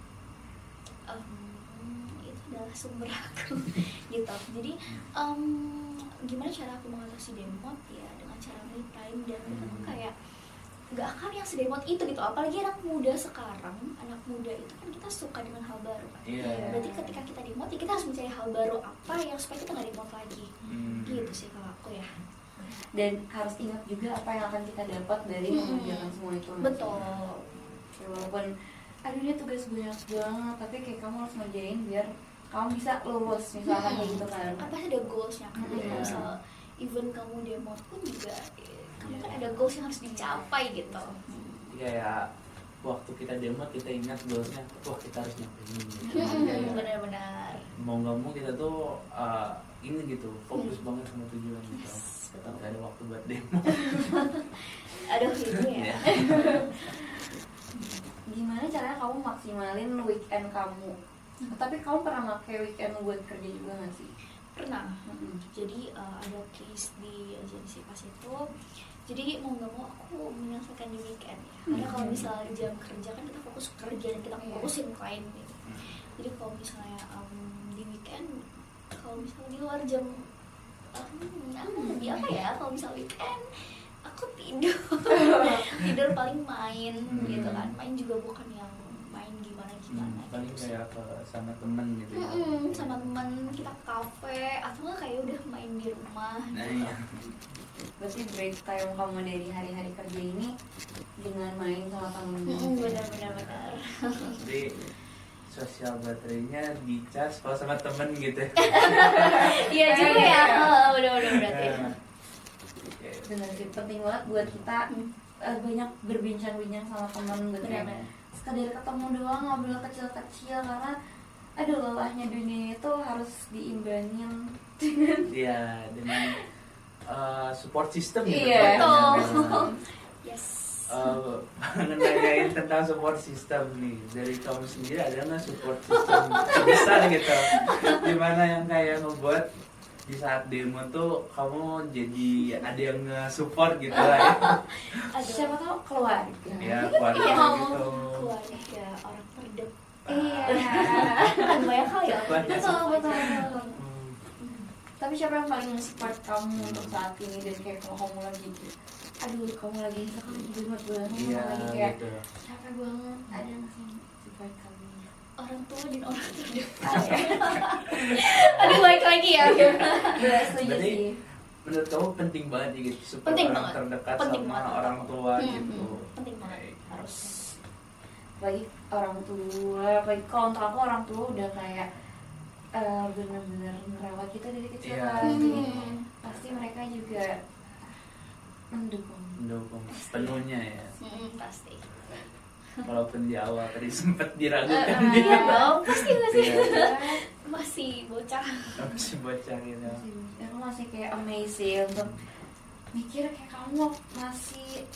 itu adalah sumber aku gitu. Jadi gimana cara aku mengatasi demot ya, dengan cara me time, dan kita tuh kayak nggak akan yang sedemot itu gitu. Apalagi anak muda sekarang, anak muda itu kan kita suka dengan hal baru kan. Berarti ketika kita demot ya kita harus mencari hal baru apa yang supaya kita nggak demot lagi. Gitu sih kalau aku ya. Dan harus ingat juga apa yang akan kita dapat dari mengerjakan semua itu. Betul. Ya, walaupun aduh ini tugas banyak banget, tapi kayak kamu harus ngerjain biar kamu bisa lulus misalkan kayak gitu kan. Apa sih ada goalsnya kan? Kalau misal even kamu demot pun juga kamu kan ada goals yang harus dicapai gitu. Kayak waktu kita demot kita ingat goalsnya, wah kita harus nyampe ini gitu. Kayak Benar-benar. mau nggak mau kita tuh ini gitu fokus banget sama tujuan gitu. Betul. Gak ada waktu buat demo. Aduh itu ya. Gimana caranya kamu maksimalin weekend kamu? Tapi kamu pernah pakai weekend buat kerja juga nggak sih? Pernah. Jadi ada case di agensi pas itu. Jadi mau nggak mau aku menyelesaikan di weekend ya. Karena kalau misalnya jam kerja kan kita fokus kerja dan kita fokusin klien gitu. Jadi kalau misalnya di weekend, kalau misalnya di luar jam di apa ya? Kalau misalnya weekend aku tidur paling main gitu kan. Main juga bukan yang main gimana Paling gitu. kayak sama temen gitu ya. Sama teman kita ke kafe atau nggak kayak udah main di rumah Nah gitu. iya. Berarti break time kamu dari hari-hari kerja ini dengan main sama temen. Benar. Jadi sosial baterainya dicas kalau sama temen gitu. Iya juga ya. Udah berarti. Benar sih, penting banget buat kita banyak berbincang-bincang sama teman gitu ya. Benar. Sekedar ketemu doang ngobrol kecil-kecil, karena aduh lelahnya dunia itu harus diimbangin dengan dengan support system gitu. Iya. Betul. Yes. Nanyain tentang support system nih, dari kamu sendiri ada nggak support system besar gitu, gimana yang kayak ngebuat di saat demo tuh kamu jadi ada yang nge-support gitu lah ya. siapa tahu keluarga. Ya keluarga Iya, gitu. keluarga orang terdekat. Iya. Kan banyak hal ya. Banyak. Betul. Tapi siapa yang paling support kamu untuk saat ini, dan kayak kalau kamu lagi aduh kamu lagi lagi banget banget, Iya lagi kayak gitu. capek banget, ada nggak sih support kamu? Orang tua dan orang terdekat. Aduh baik lagi ya. Gue setuju Berarti sih. menurut kamu penting banget ya gitu support Penting orang banget. terdekat Penting sama banget. orang tua gitu. Penting banget. Harus. Apalagi orang tua, apalagi kalau untuk aku orang tua udah kayak benar-benar merawat kita dari kecil Iya. kan, jadi pasti mereka juga mendukung. Penuhnya ya. Pasti. Walaupun di awal tadi sempet diragukan Iya dong. Pasti Iya. masih bocah. Masih bocah gitu. Aku masih kayak amazing untuk mikir kayak kamu masih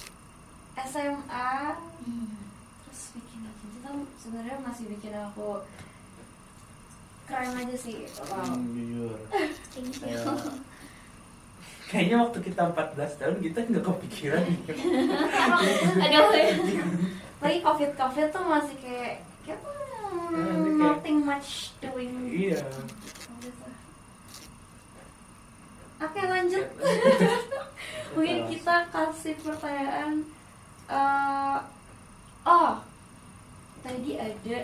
SMA terus bikin agensi tuh sebenarnya masih bikin aku keren aja sih. Wow. Jujur. Thank you. Kayaknya waktu kita 14 tahun kita nggak kepikiran gitu. Aduh. Lagi COVID tuh masih kayak nothing much doing. Iya. Oke lanjut. Mungkin kita kasih pertanyaan. Tadi ada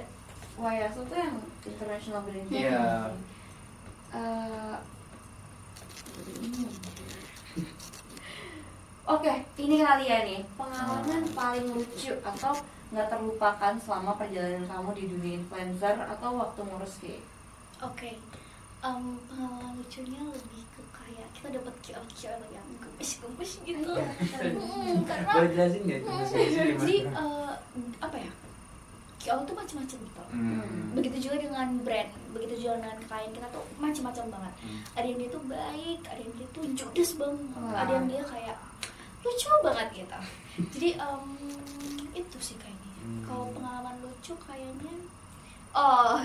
Wayaso tuh yang international brand. Iya. Oke, ini kali ya nih pengalaman paling lucu atau nggak terlupakan selama perjalanan kamu di dunia influencer atau waktu ngurus kayak. Oke. Pengalaman lucunya lebih ke kayak kita dapat kial-kial yang gemes-gemes gitu. Karena Boleh jelasin nggak itu jadi apa ya? Kial itu macam-macam gitu. Begitu juga dengan brand, begitu juga dengan klien kita tuh macam-macam banget. Ada yang dia tuh baik, ada yang dia tuh judes banget, ada yang dia kayak lucu banget gitu. Jadi itu sih kayaknya. Kalau pengalaman lucu kayaknya,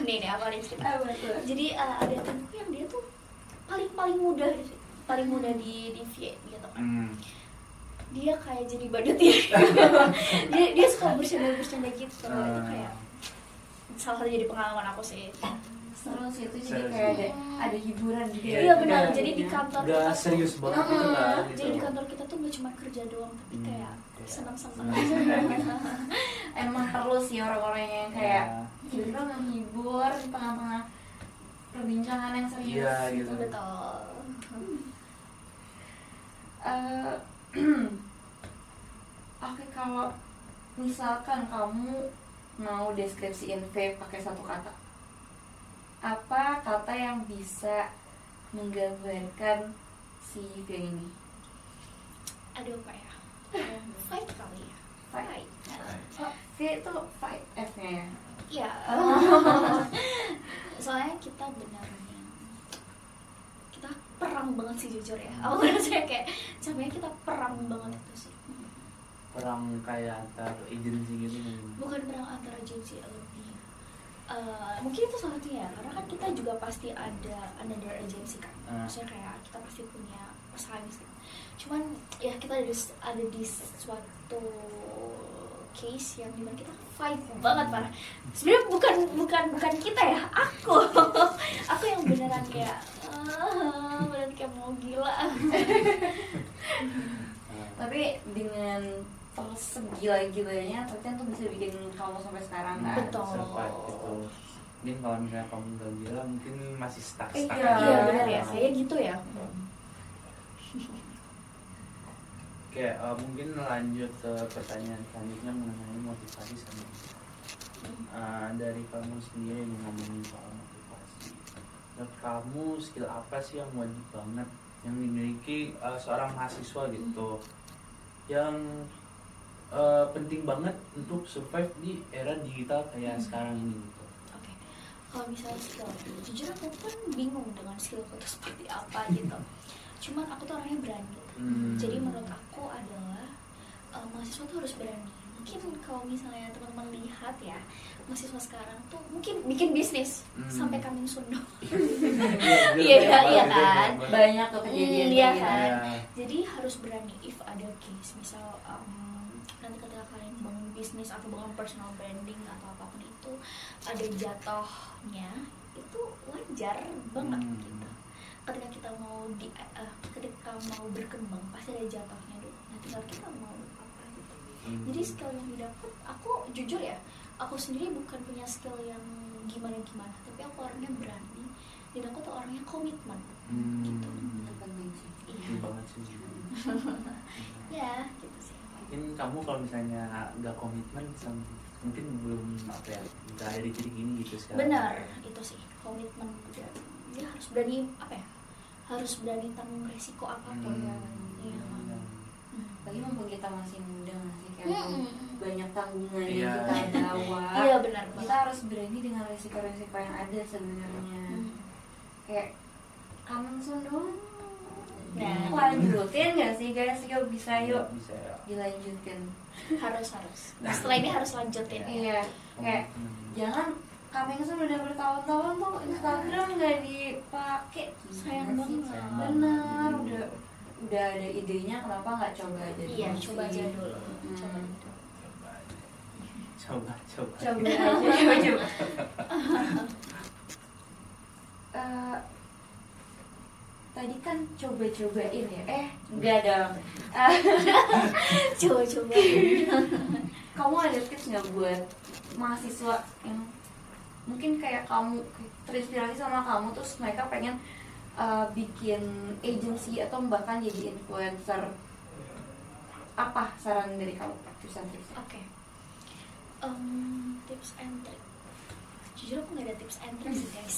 nih aku ada cerita. Jadi ada temanku yang dia tuh paling muda di VA gitu kan. Dia kayak jadi badut ya. dia suka bercanda gitu. Itu kayak salah satu jadi pengalaman aku sih. Seru sih itu, jadi Seru kayak sih. ada hiburan gitu. Iya, Iya benar, Iya, jadi di iya. kantor Gak kita serius tuh, banget gitu kan gitu. jadi di kantor kita tuh gak cuma kerja doang, tapi kayak Iya. senang-senang. Emang perlu sih orang-orang yang kayak Iya. tiba-tiba menghibur di tengah-tengah perbincangan yang serius. Iya gitu. Betul. Eh, Oke, kalau misalkan kamu mau deskripsiin vape pakai satu kata, apa kata yang bisa menggambarkan si vape ini? Aduh apa ya? Fight kali ya. Fight. Fight. Oh, vape itu fight F-nya ya? Iya. Soalnya kita benar-benar kita perang banget sih jujur ya. Aku rasanya kayak sampai kita perang banget itu sih. Perang kayak antar agensi gitu kan. Bukan perang antara agensi, lebih mungkin itu salah satunya ya, karena kan kita juga pasti ada another agency kan. Maksudnya kayak kita pasti punya pesaing sih. Cuman ya kita ada di suatu case yang dimana kita fight banget parah. Sebenarnya bukan kita ya, aku yang beneran kayak beneran kayak mau gila. Tapi dengan segila-gilanya ternyata tuh bisa bikin kamu sampai sekarang kan? Betul. Survive gitu. Mungkin kalau misalnya kamu gak gila mungkin masih stuck Iya. aja. Iya benar ya, kayak gitu ya. Kayak mungkin lanjut ke pertanyaan selanjutnya mengenai motivasi sama dari kamu sendiri yang ngomongin soal motivasi. Menurut kamu skill apa sih yang wajib banget yang dimiliki seorang mahasiswa gitu, yang penting banget untuk survive di era digital kayak sekarang ini gitu? Oke, kalau misalnya skill, jujur aku pun bingung dengan skillku itu seperti apa gitu. Cuman aku tuh orangnya berani. Jadi menurut aku adalah mahasiswa tuh harus berani. Mungkin kalau misalnya teman-teman lihat ya, mahasiswa sekarang tuh mungkin bikin bisnis sampai coming soon dong. Iya kan? Banyak tuh kejadian Iya kayak kan? gitu. Jadi harus berani if ada case, misal nanti ketika kalian bangun bisnis atau bangun personal branding atau apapun itu ada jatuhnya, itu wajar banget gitu. Ketika kita mau ketika mau berkembang pasti ada jatuhnya dulu. Nah tinggal kita mau apa gitu. Jadi skill yang didapat, aku jujur ya, aku sendiri bukan punya skill yang gimana-gimana, tapi aku orangnya berani dan aku tuh orangnya komitmen gitu. Itu penting sih. Iya. Ini banget sih. Ya gitu sih. Mungkin kamu kalau misalnya gak komitmen mungkin belum apa ya, gak ada di titik ini gitu sekarang. Benar, itu sih komitmen. Dia harus berani apa ya? Harus berani tanggung resiko apapun. Iya. Lagi mumpung kita masih muda, masih kayak banyak tanggungan Iya. yang kita bawa. Iya benar Kita banget. harus berani dengan resiko-resiko yang ada sebenarnya. Kayak coming soon doang. Ya. Lanjutin nggak sih guys? Yuk bisa yuk Bisa ya. dilanjutin. Harus. Nah, setelah ini harus lanjutin. Iya. Kayak jangan coming soon udah bertahun-tahun tuh Instagram nggak dipakai. Sayang Gimana sih? banget. Benar, udah ada idenya, kenapa nggak coba aja dulu? Iya, coba aja sih? dulu. Coba dulu. Coba. Coba aja, coba. Tadi kan coba-cobain ya? Enggak dong. Coba. Kamu ada tips nggak buat mahasiswa yang mungkin kayak kamu terinspirasi sama kamu terus mereka pengen bikin agency atau bahkan jadi influencer? Apa saran dari kamu, tips and triknya? Oke. Tips and trick. Jujur aku nggak ada tips and trick sih guys.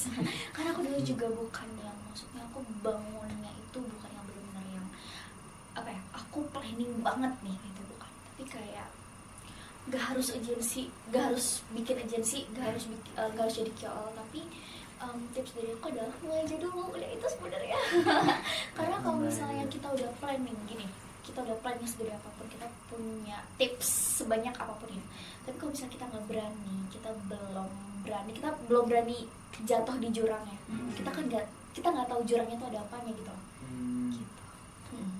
Karena aku dulu juga bukan yang, maksudnya aku bangunnya itu bukan yang benar-benar yang apa ya? Aku planning banget nih itu bukan. Tapi kayak gak harus agensi, gak harus bikin agensi, gak harus jadi KOL, tapi tips dari aku adalah mulai aja dulu. Udah itu sebenarnya. Karena kalau misalnya kita udah planning gini, kita udah planning segede apapun, kita punya tips sebanyak apapun ya, tapi kalau misalnya kita nggak berani, kita belum berani jatuh di jurangnya, kita nggak tahu jurangnya itu ada apanya gitu. Gitu.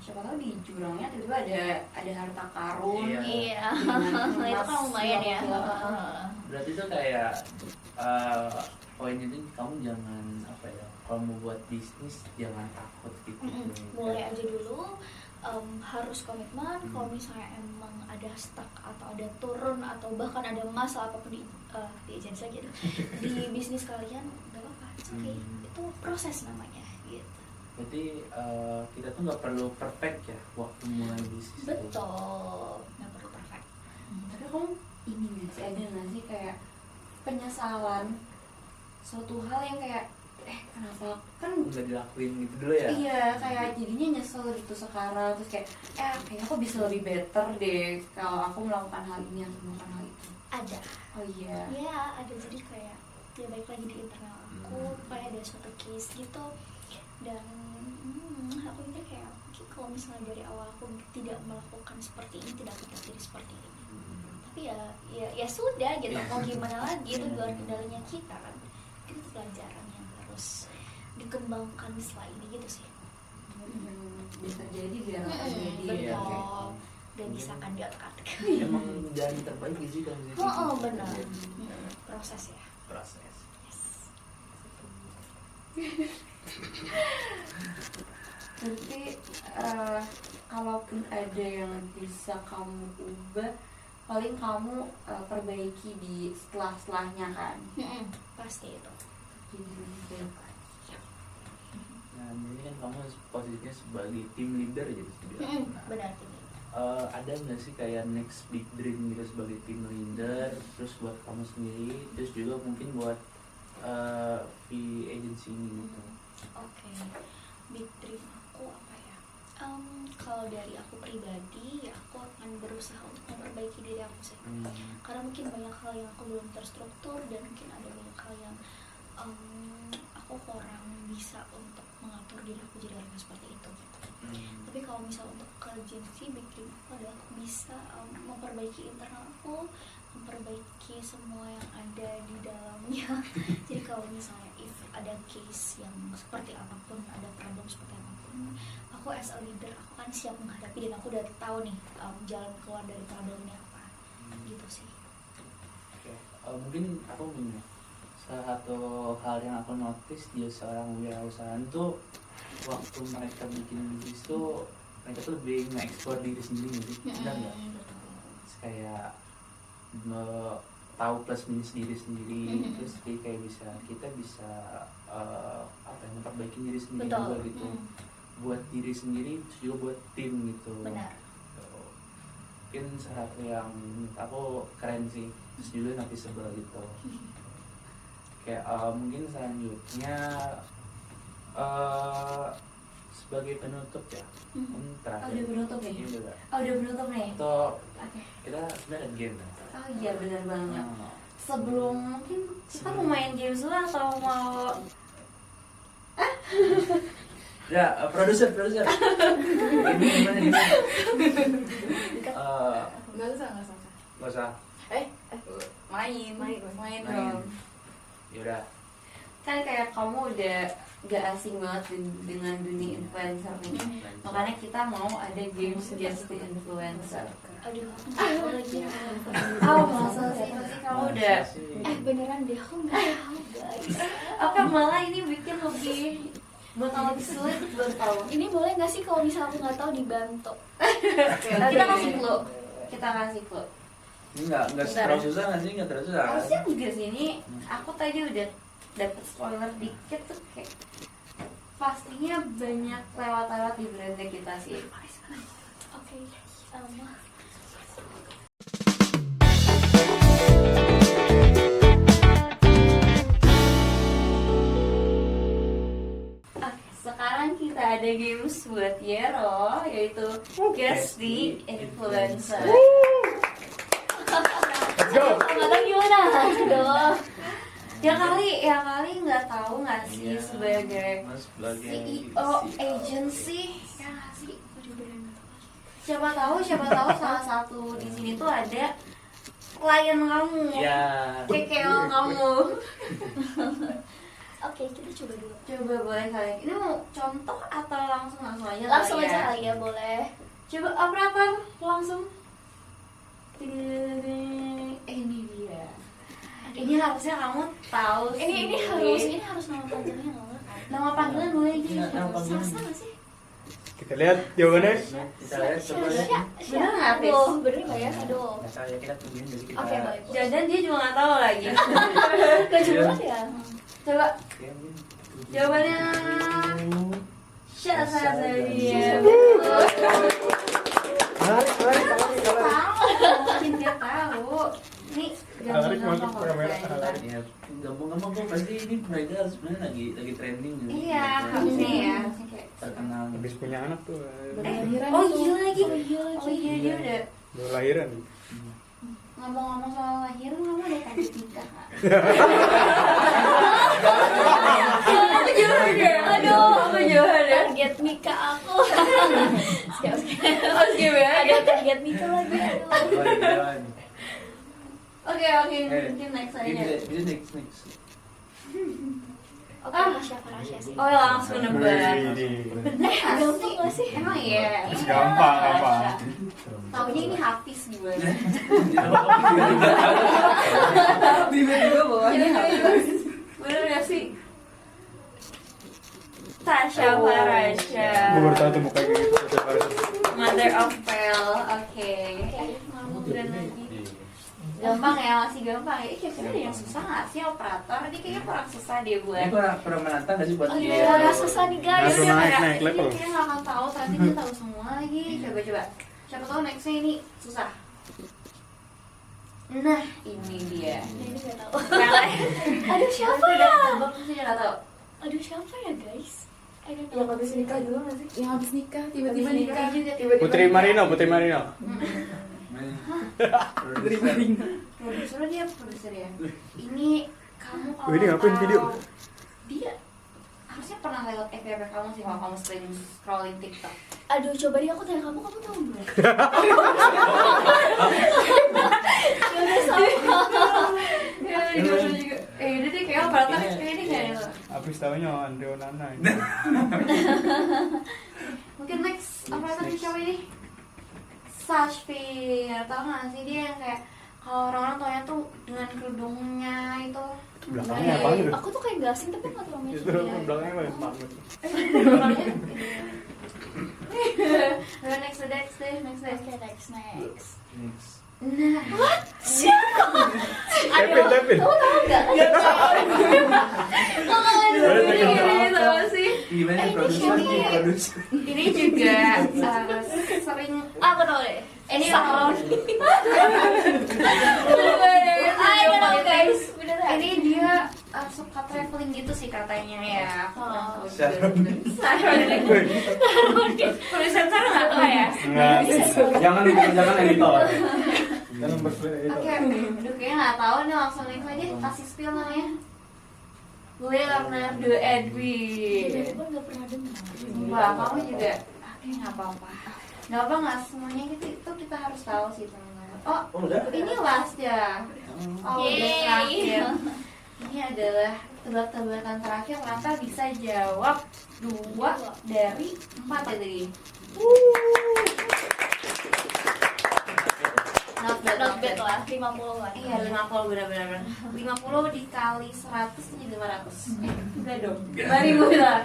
Siapa tahu di jurangnya tiba-tiba ada harta karun. Iya. Iya. Dengan Itu kan lumayan ya. emas. Berarti itu kayak poinnya itu kamu jangan apa ya, kalau mau buat bisnis jangan takut gitu. Mulai aja dulu, harus komitmen. Kalau misalnya emang ada stuck atau ada turun atau bahkan ada masalah apapun di agensi gitu di bisnis kalian, gak apa-apa, oke, itu proses namanya gitu. Berarti kita tuh nggak perlu perfect ya waktu mulai bisnis. Betul, nggak perlu perfect. Tapi kamu ini nggak sih, ada nggak sih kayak penyesalan suatu hal yang kayak kenapa kan nggak dilakuin gitu dulu ya? Iya, kayak jadinya nyesel gitu sekarang, terus kayak kayaknya aku bisa lebih better deh kalau aku melakukan hal ini atau melakukan hal itu. Ada. Oh iya. Ya ada, jadi kayak ya baik lagi di internal aku kayak ada suatu case gitu, dan aku mikir kayak mungkin kalau misalnya dari awal aku tidak melakukan seperti ini tidak akan terjadi seperti ini. Tapi ya sudah gitu, mau gimana lagi, itu luar kendalinya kita kan. Itu pelajaran yang harus dikembangkan setelah ini gitu sih. Bisa jadi biar jadi. Betul. Dan bisa kan di otak-atik. Emang jalan terbaik sih kan? Oh benar. Proses ya. Proses. Yes. Nanti kalaupun ada yang bisa kamu ubah, paling kamu perbaiki di setelahnya kan. Pasti itu. Nah ini kan kamu posisinya sebagai tim leader jadi sebenarnya. Benar tim. Ada nggak sih kayak next big dream gitu sebagai tim leader, terus buat kamu sendiri, terus juga mungkin buat V agency ini gitu? Oke, big dream aku apa ya? Kalau dari aku pribadi, aku akan berusaha untuk memperbaiki diri aku sih. Karena mungkin banyak hal yang aku belum terstruktur, dan mungkin ada banyak hal yang aku kurang bisa untuk mengatur diri aku jadi orang seperti itu gitu. Tapi kalau misal untuk ke agensi, big dream aku adalah aku bisa memperbaiki internal aku, memperbaiki semua yang ada di dalamnya. Jadi kalau misalnya if ada case yang seperti apapun, ada problem seperti apapun, aku as a leader aku kan siap menghadapi, dan aku udah tahu nih jalan keluar dari problemnya apa. Gitu sih. Oke. Mungkin aku punya salah satu hal yang aku notice dia seorang wirausahaan tuh, waktu mereka bikin bisnis tuh mereka tuh lebih nge-explore diri sendiri gitu, benar nggak? Kayak tahu plus minus diri sendiri, terus kayak kita bisa apa ya, memperbaiki diri sendiri. Betul. Juga gitu, buat diri sendiri terus juga buat tim gitu. Benar. Mungkin salah satu yang aku keren sih, terus juga noticeable gitu. Kayak mungkin selanjutnya sebagai penutup ya, terakhir. Udah penutup nih? Iya, udah penutup nih? Atau kita sebenarnya ada game ya? Oh iya benar banget. Sebelum mungkin kita mau main game dulu atau mau ya, produser ini gimana nih? Nggak usah Nggak usah. main dong. Yaudah. Kan kayak kamu udah gak asing banget dengan dunia influencer nih, makanya kita mau ada games Guess the Influencer. Aduh, aku lagi Masa sih kamu udah beneran deh, aku nggak tahu guys. Oke, malah ini bikin lebih lebih sulit buat kamu. Ini boleh nggak sih kalau misalnya aku nggak tahu dibantu? Kita kasih clue. Ini nggak terlalu susah nggak sih? Nggak terlalu susah. Harusnya enggak sih, ini aku tadi udah dapet spoiler dikit tuh, kayak pastinya banyak lewat di brand kita sih. Oke, sekarang kita ada games buat Yero, yaitu Guess the Influencer. Let's go. nggak tahu gimana? Aduh. Ya kali nggak tahu nggak sih sebagai CEO agency ya nggak sih? Siapa tahu salah satu di sini tuh ada klien kamu, KKL kamu. Oke, kita coba dulu. Coba boleh kalian. Ini mau contoh atau langsung aja? Langsung aja kali ya, boleh. Coba operator langsung. Ini dia. Aduh, Ini harusnya kamu tahu sih. Ini harus nama panjangnya nggak kan? Nama panggilan boleh gitu. Nama panggilan. Sasa nggak sih? Kita lihat jawabannya. Kita lihat coba ya. Bener nggak, Tis? Aduh, bener nggak ya? Aduh. Nggak tahu ya, kita tungguin dari kita. Oke, baik. Jangan dia juga nggak tahu lagi. Gak jelas ya? Coba Oke, mungkin. jawabannya Syahsadia. Tarik. Tahu, mungkin dia tahu. Ini Tarik, gampang masuk kamera, tarik. Ya, gampang-gampang kok, pasti ini mereka sebenarnya lagi trending ya. Iya, harusnya ya. Harusnya kayak Terkenal. Habis punya anak tuh. oh iya lagi. Oh iya Dia udah Baru lahiran. ngomong-ngomong soal lahiran, kamu ada target nikah nggak? Apa jawabannya? Aduh, Apa jawabannya? target nikah aku. Skip. Harus gimana? Ada target nikah lagi. Aduh. Oke, mungkin next aja. Bisa next. Oke, rahasia sih. Oh langsung nebak. Ini Gampang nggak sih? Emang iya. gampang. Taunya ini Hafiz gue. Tiba-tiba bawahnya Hafiz. Bener gak sih? Tasya Farasya. Gue baru tahu tuh mukanya kayak gitu. Mother of Pearl. Oke. Kamu udah lagi. Gampang ya, masih gampang ya. Kira-kira ada yang susah gak sih operator? Dia kayaknya kurang susah dia buat. Ini kurang menantang gak sih buat Oh dia? iya, udah susah nih guys. Langsung naik level. Dia kayaknya gak akan tahu, ternyata dia tahu semua lagi. Coba. Siapa tahu nextnya ini susah. Nah, ini dia. Nah, ini nggak tahu. Yang lain. Aduh, siapa Udah ya? tebak sih nggak tahu. Aduh, siapa ya guys? I don't know. Yang habis nikah juga nggak sih? Yang habis nikah tiba-tiba Habis nikah. juga tiba-tiba. Putri Marino. Putri Marino. Produser ya. Ini kamu kalau ini ngapain tahu, video? Dia harusnya pernah lewat FYP kamu sih kalau kamu sering scrolling TikTok. Aduh, coba deh aku tanya kamu tahu belum? Ya udah sama. Ya, juga. Udah deh kayak operator kayak ini nggak ya? Habis tahunya Andre Onana. Mungkin next operator siapa ini? Sashfir, tau gak sih dia yang kayak kalau orang-orang taunya tuh dengan kerudungnya itu. Belakangnya apa gitu? Aku tuh kayak gak asing tapi gak terlalu Itu belakangnya banyak banget. Next day. Oke, next. Nah, Tepin. Kamu tahu nggak? kok kalian begini tau sih? Gimana ini produser? Ini juga sering. Aku tahu deh. Ini Sama. Ayo tahu guys. Beneran. Ini dia suka traveling gitu sih katanya ya. Aku kurang tahu juga. Sharon. Produsen Sarah nggak tahu ya? Enggak. Jangan editor. Jangan bersedia Oke, aduh kayaknya nggak tahu nih, langsung link aja kasih spill namanya. Leonardo Edwin. Aku nggak pernah dengar. Wah, kamu juga. Oke, nggak apa-apa. Nggak apa nggak semuanya gitu itu kita harus tahu sih teman-teman. Oh, Oh, udah. ini last ya. Oh, udah Yeay. terakhir. Ini adalah tebak-tebakan terakhir. Ternyata bisa jawab 2 dari 4 ya tadi. Not bad lah, 50-an. Iya 50 benar-benar 50 dikali 100 jadi 500. Udah dong. 5.000 bilang.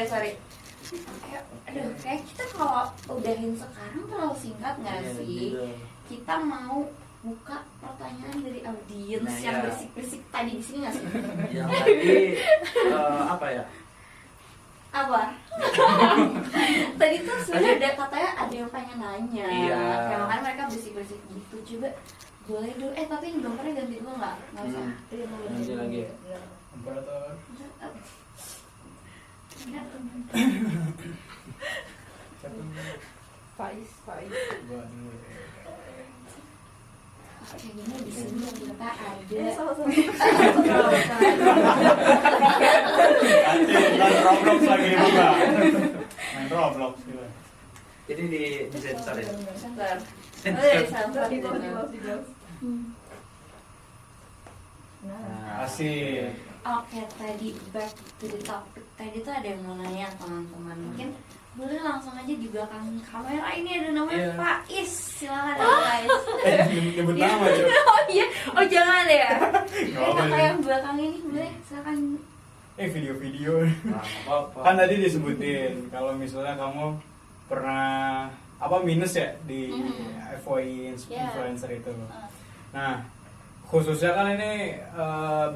Sorry. Aduh, kayak kita kalau udahin sekarang terlalu singkat nggak sih? Kita mau buka pertanyaan dari audiens Nah, yang ya. berisik-berisik tadi di sini nggak sih? Yang tadi apa ya? Apa? Tadi tuh sebenarnya ada katanya ada yang pengen nanya. Iya. Kayak makanya mereka berisik-berisik gitu. Coba boleh dulu. Tapi yang gambarnya ganti dulu nggak? Nggak usah. Nanti lagi. Operator. Faiz. Kayak gini di sini ternyata ada. Main Roblox lagi buka. Main Roblox gitu. Jadi di sensor ya. Bentar. Oh ya, sensor Di gitu. bawah. Nah, Asik. Oke, tadi back to the topic. Tadi tuh ada yang mau nanya teman-teman. Mungkin boleh langsung aja di belakang kamera ini ada namanya Iya. Faiz, silakan guys. Nyebut nama aja. Oh iya, oh jangan ya. Nggak apa-apa Kakak sih. yang belakang ini boleh silakan. Video-video. Nah, apa-apa. Kan tadi disebutin kalau misalnya kamu pernah minus ya di FOI Yeah. influencer itu. Ah. Nah, khususnya kan ini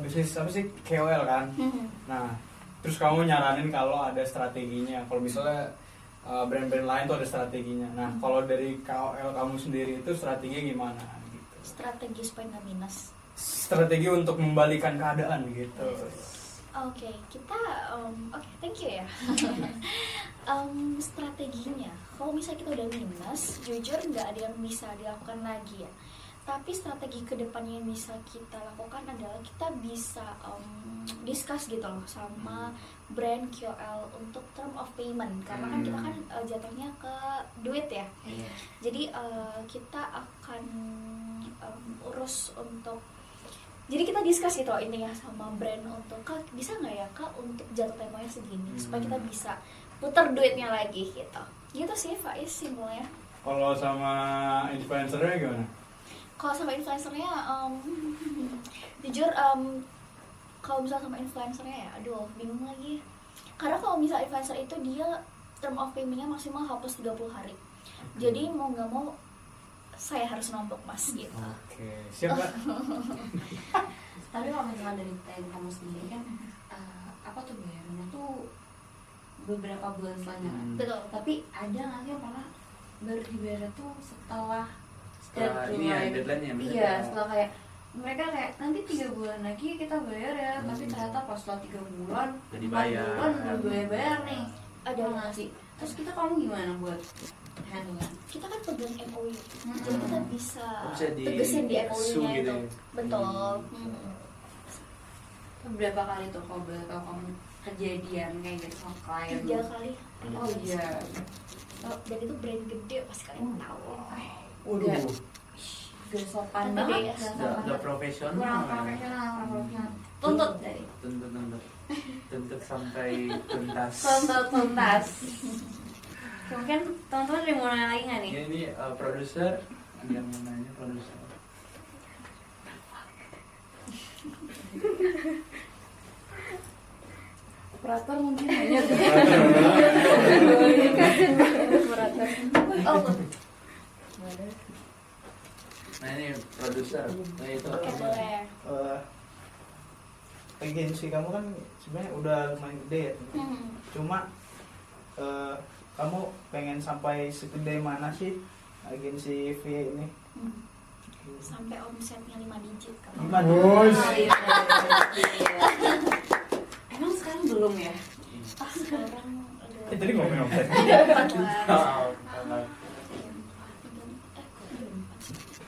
bisnis apa sih, KOL kan. Nah, terus kamu nyaranin kalau ada strateginya. Kalau misalnya brand-brand lain tuh ada strateginya. Nah, kalau dari KOL kamu sendiri itu strateginya gimana gitu? Strategi supaya nggak minus. Strategi untuk membalikan keadaan gitu. Oke, kita oke, thank you ya. Strateginya, kalau misalnya kita udah minus, jujur nggak ada yang bisa dilakukan lagi ya. Tapi strategi kedepannya yang bisa kita lakukan adalah kita bisa discuss gitu loh sama brand QL untuk term of payment, karena kan kita kan jatuhnya ke duit ya. Jadi kita akan urus untuk, jadi kita discuss gitu loh intinya sama brand untuk, Kak bisa nggak ya Kak untuk jatuh temponya segini supaya kita bisa putar duitnya lagi gitu sih Faiz simpelnya. Kalau sama influencernya gimana? Kalau sama influencernya jujur kalau misalnya sama influencernya ya aduh bingung lagi, karena kalau misalnya influencer itu dia term of payment-nya maksimal hapus 30 hari. Jadi mau nggak mau saya harus nombok mas gitu. Oke, siap Kak. Tapi kalau misalnya dari time kamu sendiri kan apa tuh bayarnya tuh beberapa bulan setelahnya kan? Betul. Tapi ada nggak sih yang pernah baru dibayar tuh setelah Ini ya deadline-nya. Iya, setelah kayak mereka kayak nanti 3 bulan lagi kita bayar ya, tapi ternyata pas setelah 3 bulan, Udah 4 dibayar. bulan udah bayar nih. Ada nggak sih? Terus kita kamu gimana buat handle-nya? kita kan pegang MOU, jadi kita bisa Bisa di tegesin di sue MOU-nya gitu itu. ya? Betul. Berapa kali tuh kalau boleh tahu kamu kejadian kayak gitu sama klien? 3 kali. Oh iya. Dan itu brand gede pasti kalian tahu. Udah gak sopan Tapi banget, ya, gak sopan Gak banget. profesional. Kurang profesional, kurang profesional. Tuntut dari Tuntut sampai tuntas. tuntut tuntas. Mungkin teman-teman ada yang mau nanya lagi nggak nih? Ya, ini produser yang mau nanya produser. Operator mungkin hanya operator. Oh, Nah ini produser. Nah itu oke boleh. Agensi kamu kan sebenarnya udah lumayan gede ya. Cuma kamu pengen sampai segede mana sih agensi V ini? Sampai omsetnya 5 digit kan. Gimana? Emang sekarang belum ya? Sekarang udah Tadi ngomongin omset. 4 lah.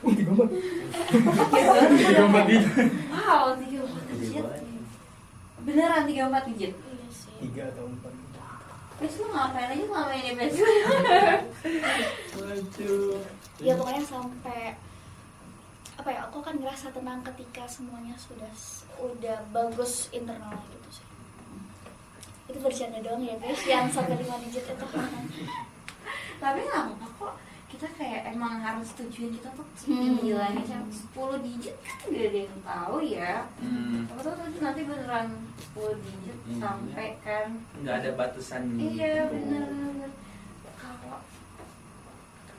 Oh, 34 digit. Wow, 34 digit. Beneran 34 digit? Iya sih. 3 atau 4. Terus lu ngapain aja selama ini Pes? Waduh. Ya pokoknya sampai apa ya, aku kan ngerasa tenang ketika semuanya udah bagus internalnya gitu sih. Itu bercanda doang ya guys, yang sampai 5 digit itu. Tapi nggak apa kok, kita kayak emang harus tujuan kita tuh tinggilannya sampai 10 digit kan gak ada yang tahu ya. Apa tuh nanti beneran 10 digit sampai kan? Nggak ada batasan. Iya bener. Kalau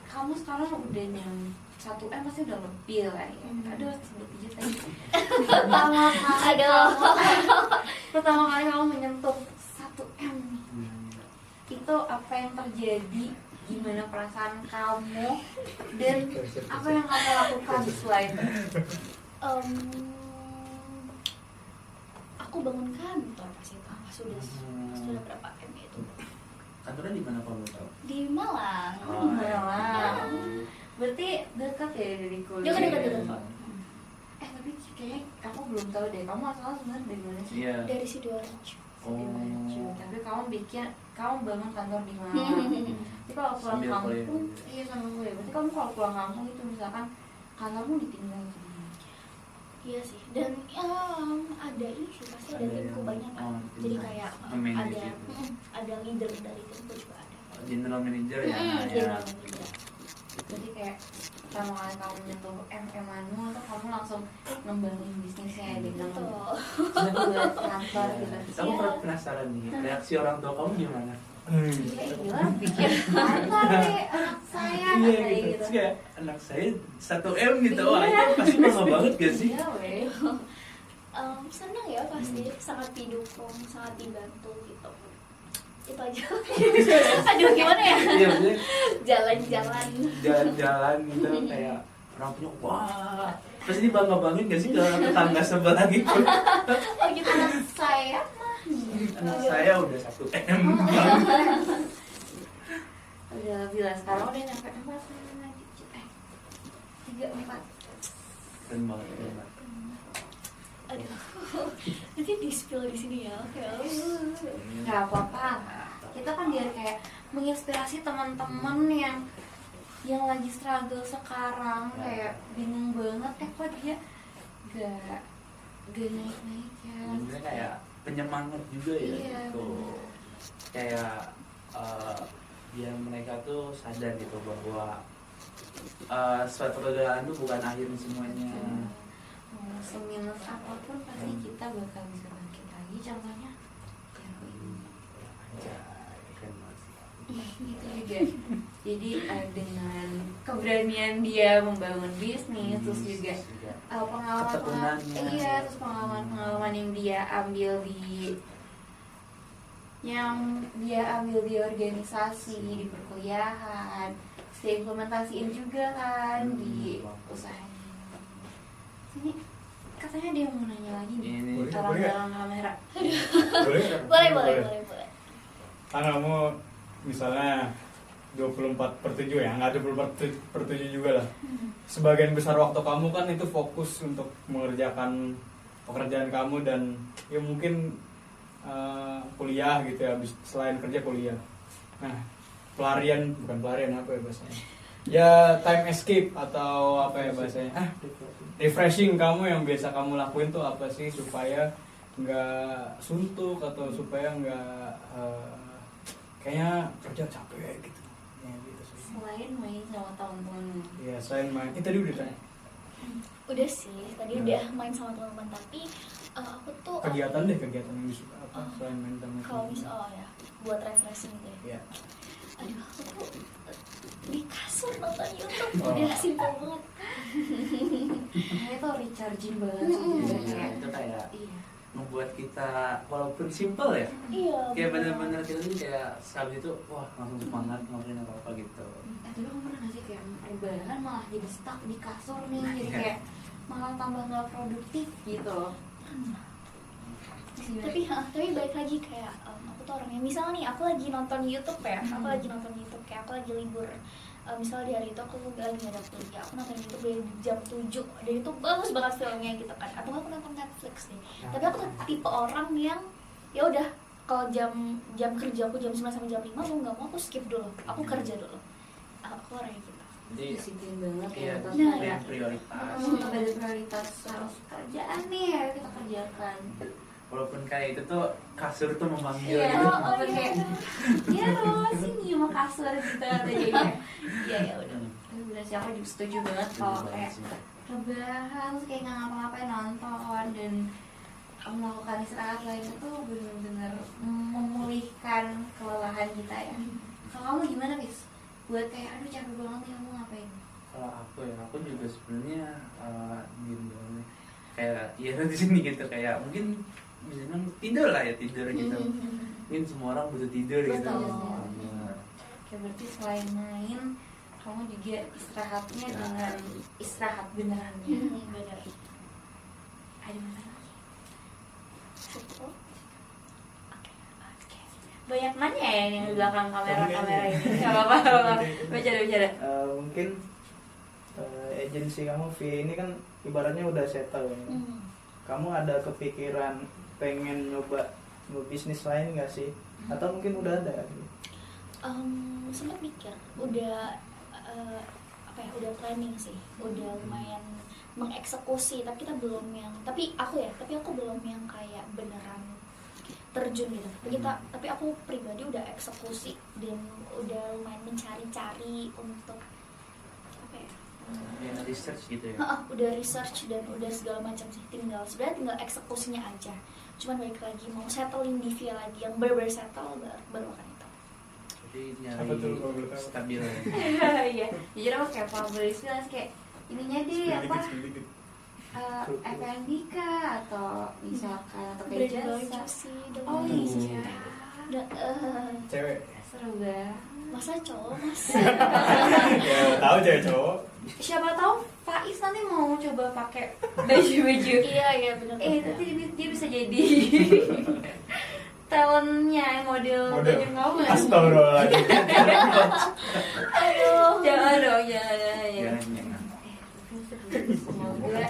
kamu sekarang udah yang 1M pasti udah lebih lah ya. Aduh, sebut digit lagi. Pertama kali kamu menyentuh 1M nih, itu apa yang terjadi? Gimana perasaan kamu? Dan apa yang kamu lakukan setelah itu? Aku bangun kantor pas itu, sudah berapa M itu? Kantornya di mana kalau tahu? Di Malang. Oh, Malang. Berarti dekat ya dari kuliah? Dekat. Tapi kayaknya aku belum tahu deh, kamu asalnya sebenarnya dari mana sih? Iya. Dari Sidoarjo. Tapi kamu bangun kantor di Malang. Jadi kalau pulang Sambil kampung, kuliah. iya sambil kuliah. Berarti kamu kalau pulang kampung itu misalkan kantormu ditinggal di mana? Iya sih, dan ada ini sih pasti ada Ada timku yang- banyak kan. oh, Jadi tim kayak memanage ada itu. ada leader dari timku juga ada. general manager ya. General manager. Jadi kayak pertama kali kamu nyentuh MM-anmu tuh kamu langsung ngembangin bisnisnya dengan Betul. buat kantor gitu. Kamu penasaran nih reaksi orang tua kamu gimana? Iya, gila, bikin kantor nih anak saya Iya kayak gitu. gitu. Terus kayak anak saya 1 M gitu. Wah, itu pasti bangga banget gak sih? Iya, weh. Senang ya pasti, sangat didukung, sangat dibantu gitu. Itu aja. Aduh gimana ya? Iya, maksudnya Jalan-jalan. jalan-jalan gitu kayak orang punya wah pasti bangga banget gak sih kalau tetangga sebelah gitu. Oh gitu. Anak saya Anak saya udah 1 M. udah lebih lah, sekarang udah nyampe 4 lagi. 3, 4. Keren banget, keren banget. Aduh. Nanti di spill di sini ya. Oke. Gak apa-apa. Kita kan biar kayak menginspirasi teman-teman yang lagi struggle sekarang, kayak bingung banget kok dia gak naik-naik ya. Sebenarnya kayak penyemangat juga ya Iya, gitu. Kayak biar mereka tuh sadar gitu bahwa suatu kegagalan itu bukan akhir semuanya. Mau seminus apapun pasti kita bakal bisa bangkit lagi. Contohnya heroin. Anjay, keren banget sih. Itu juga. Jadi dengan keberanian dia membangun bisnis, terus juga pengalaman Ketekunannya. iya, terus pengalaman yang dia ambil di organisasi, di perkuliahan, terus dia implementasiin juga kan di usahanya. Ini katanya dia mau nanya lagi nih, Ini tolong Boleh nggak? dalam kamera. Boleh. Kan kamu misalnya 24/7 ya, nggak 24/7 juga lah. Sebagian besar waktu kamu kan itu fokus untuk mengerjakan pekerjaan kamu dan ya mungkin kuliah gitu ya, selain kerja kuliah. Nah, bukan pelarian apa ya bahasanya? Ya time escape atau apa ya bahasanya? Refreshing kamu yang biasa kamu lakuin tuh apa sih supaya nggak suntuk atau supaya nggak kayaknya kerja capek gitu. Ya, gitu sih. Selain main sama teman-teman. Ya selain main, kita tadi udah tanya Udah sih, tadi udah main sama teman-teman tapi aku tuh kegiatan yang disuka apa selain main sama kalau teman. misal ya buat refreshing gitu ya. Ya. Aduh, aku tuh di kasur nonton YouTube Oh. udah simpel banget. Nah, itu recharging banget sih. Kayak, itu kayak iya. membuat kita walaupun simple ya Iya. kayak bener. benar-benar kita tuh kayak saat itu wah langsung semangat ngelakuin apa gitu. Tapi kamu pernah nggak sih kayak rebahan malah jadi stuck di kasur nih, jadi kayak malah tambah nggak produktif gitu. Tapi baik lagi kayak aku tuh orangnya misalnya nih aku lagi nonton YouTube ya, aku lagi nonton YouTube kayak aku lagi libur. Misalnya di hari itu aku lagi nggak ada kuliah, aku nonton YouTube dari jam 7 dan itu bagus banget filmnya gitu kan. Atau aku nonton Netflix nih. Tapi aku tuh tipe orang yang ya udah kalau jam kerja aku jam 9 sampai jam 5 mau nggak mau aku skip dulu, aku kerja dulu. Aku orangnya gitu. Jadi Disiplin banget iya, ya. Terus Nah, kayak yang prioritas. tetap ada prioritas, harus kerjaan nih ya kita kerjakan. Walaupun kayak itu tuh kasur tuh memanggil Iya, gitu. walaupun kayak ya loh sini mau kasur gitu atau jadi Iya ya udah. tapi bener sih, aku juga setuju banget kalau kayak rebahan terus kayak nggak ngapa-ngapain nonton dan melakukan istirahat lain itu benar-benar memulihkan kelelahan kita ya. Kalau kamu gimana bis? Buat kayak aduh capek banget nih kamu ngapain? Kalau aku ya, aku juga sebenarnya diem banget. Kayak ya di sini gitu kayak mungkin misalnya tidur lah ya tidur gitu. Mungkin semua orang butuh tidur gitu. Betul. Bener. Kayak berarti selain main kamu juga istirahatnya dengan istirahat beneran ya. Bener. Ada mana lagi? Cukup. Banyak nanya ya yang di belakang kamera ini. Iya. Gak apa-apa. Bercanda. Mungkin agensi kamu V ini kan ibaratnya udah settle ya. Kamu ada kepikiran pengen nyoba bisnis lain nggak sih? Atau mungkin udah ada? Sempat mikir, udah udah planning sih, udah lumayan mengeksekusi, tapi kita belum yang, tapi aku belum yang kayak beneran terjun gitu. Tapi aku pribadi udah eksekusi dan udah lumayan mencari-cari untuk apa ya? Research gitu ya. Udah research dan udah segala macam sih. Sebenarnya tinggal eksekusinya aja. Cuman balik lagi mau settlein di via lagi yang bener-bener settle baru akan itu. Jadi Apa tuh, kalau boleh nyari tahu? stabil. Iya, jujur aku kayak publish kayak ininya deh apa sedikit. F&B kah atau misalkan atau kayak Brand baju jasa. sih. Oh iya, Cewek. seru banget. Masa cowok mas? Ya tahu cewek cowok. Siapa tahu Faiz nanti mau coba pakai baju-baju. Iya benar. Nanti dia bisa jadi talentnya model baju kamu. Astagfirullahaladzim. Aduh. Jangan dong, jangan. Jangan. Semoga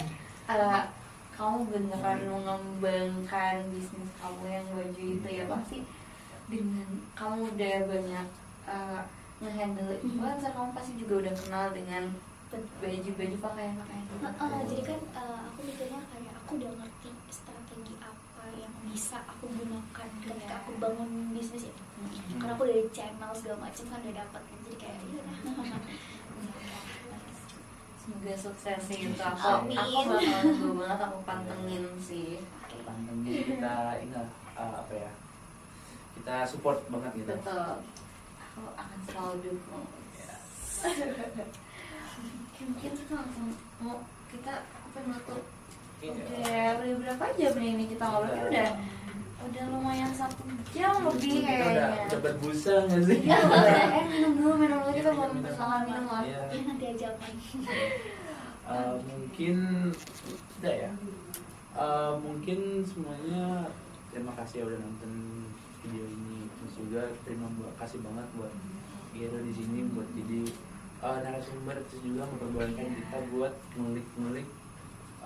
kamu beneran mengembangkan bisnis kamu yang baju itu ya, pasti dengan kamu udah banyak ngehandle influencer, kamu pasti juga udah kenal dengan baju-baju pakaian itu. Jadi kan aku mikirnya kayak aku udah ngerti strategi apa yang bisa aku gunakan ketika aku bangun bisnis itu. Karena aku dari channel segala macam kan udah dapet kan, jadi kayak iya. Semoga sukses sih itu. Amin. Aku bakal nunggu banget, aku pantengin sih. Pantengin kita ini apa ya? Kita support banget gitu. Betul. Aku akan selalu dukung. Mungkin kita langsung mau aku pengen nutup. Udah berapa jam nih kita ngobrolnya? Udah lumayan 1 jam lebih Kita kayaknya. udah berbusa nggak sih? Iya, minum dulu kita mau pesan minum lah. Iya. Ya nanti aja main. Mungkin udah ya. Mungkin semuanya terima kasih udah nonton video ini. Terus juga terima kasih banget buat Gero di sini buat jadi narasumber, terus juga memperbolehkan kita buat ngulik-ngulik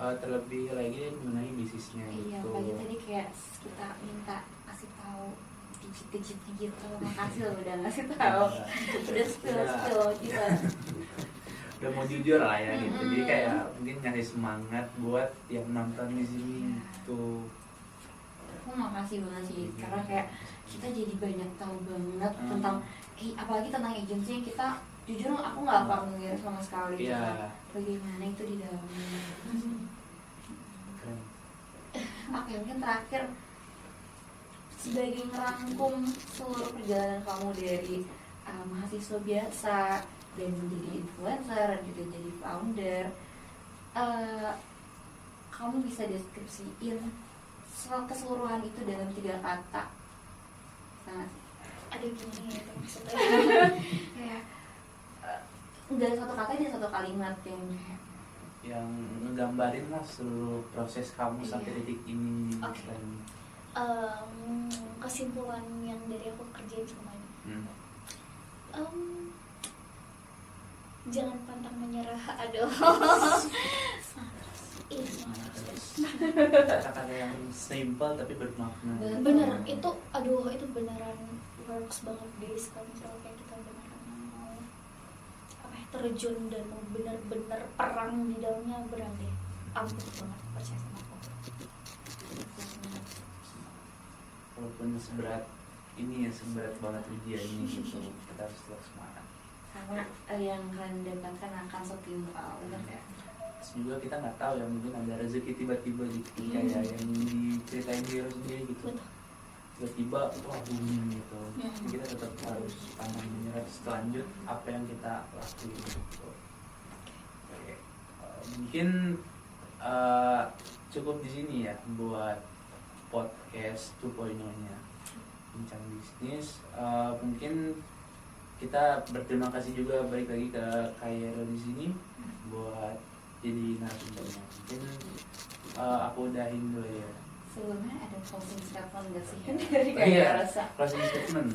terlebih lagi mengenai bisnisnya Iya, gitu. pagi tadi kayak kita minta kasih tahu dikit-dikitnya gitu. Makasih loh udah ngasih tahu. Udah spill kita. Udah mau jujur lah ya gitu. Jadi kayak mungkin nyari semangat buat yang nonton di sini gitu. Aku makasih banget sih karena kayak kita jadi banyak tahu banget tentang apalagi tentang agensi yang kita jujur aku nggak familiar sama sekali. Iya. Bagaimana itu di dalamnya. Keren. Oke, mungkin terakhir sebagai merangkum seluruh perjalanan kamu dari mahasiswa biasa dan menjadi influencer dan juga jadi founder, kamu bisa deskripsiin keseluruhan itu dalam 3 kata. Sangat Ada gimana ya itu maksudnya? kayak dari 1 kata dan 1 kalimat yang Yang ngegambarin lah seluruh proses kamu sampai Iya. detik ini. Oke. Dan, Kesimpulan yang dari aku kerjain semuanya. Jangan pantang menyerah. Aduh. kata-kata yang simple tapi bermakna. Bener itu, itu beneran works banget guys. Kalau misalnya kayak kita beneran mau terjun dan mau bener-bener perang di dalamnya, beneran deh ampuh banget, percaya sama aku. Walaupun seberat ini ya, seberat banget ujian ini gitu, kita harus tetap semangat. karena yang kalian dapatkan akan setimpal, benar ya? Terus juga kita nggak tahu ya, mungkin ada rezeki tiba-tiba gitu, kayak yang diceritain Gero sendiri gitu. Betul. Tiba-tiba wah booming gitu. Jadi kita tetap harus pantang menyerah, selanjut apa yang kita lakuin gitu. Oke. Mungkin cukup di sini ya buat podcast 2.0-nya Bincang Bisnis. Mungkin kita berterima kasih juga balik lagi ke Gero di sini buat jadi narasumbernya. Mungkin aku udahin dulu ya. Sebelumnya ada closing statement nggak sih dari Iya, rasa? closing statement.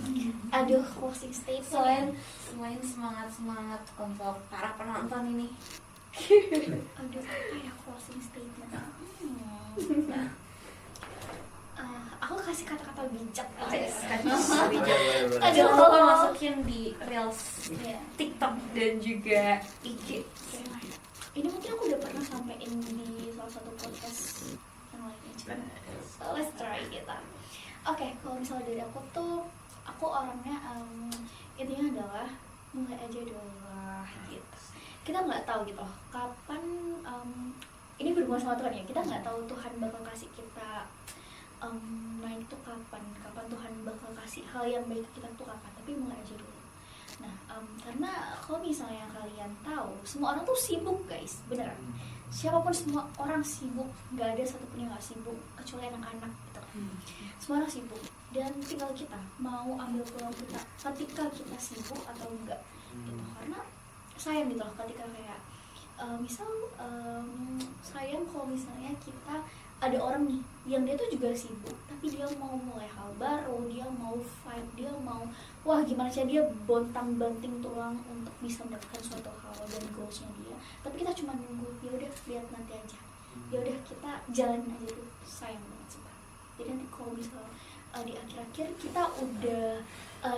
Aduh, closing statement. Selain semangat untuk para penonton ini. Aduh, apa ya closing statement? Aku kasih kata-kata bijak aja ya. Aduh, aku masukin di reels Iya. TikTok dan juga IG. Ini mungkin aku udah pernah sampein di salah satu podcast yang lainnya juga. So, let's try kita. Oke, kalau misalnya dari aku tuh, aku orangnya intinya adalah mulai aja dulu gitu. Kita nggak tahu gitu loh kapan ini berhubungan sama Tuhan ya. Kita nggak tahu Tuhan bakal kasih kita naik tuh kapan Tuhan bakal kasih hal yang baik ke kita tuh kapan. Tapi mulai aja dulu. Nah, karena kalau misalnya kalian tahu, semua orang tuh sibuk guys, beneran. Siapapun semua orang sibuk, nggak ada satupun yang nggak sibuk kecuali anak-anak gitu. Semua orang sibuk dan tinggal kita mau ambil peluang kita ketika kita sibuk atau enggak gitu. Karena sayang gitu loh ketika kayak misal sayang kalau misalnya kita ada orang nih yang dia tuh juga sibuk tapi dia mau mulai hal baru, dia mau fight, dia mau wah gimana sih dia bontang-banting tulang untuk bisa mendapatkan suatu hal dan goalsnya dia, tapi kita cuma nunggu, ya udah lihat nanti aja, ya udah kita jalanin aja tuh. Sayang banget sih Pak. Jadi nanti kalau misal di akhir-akhir kita udah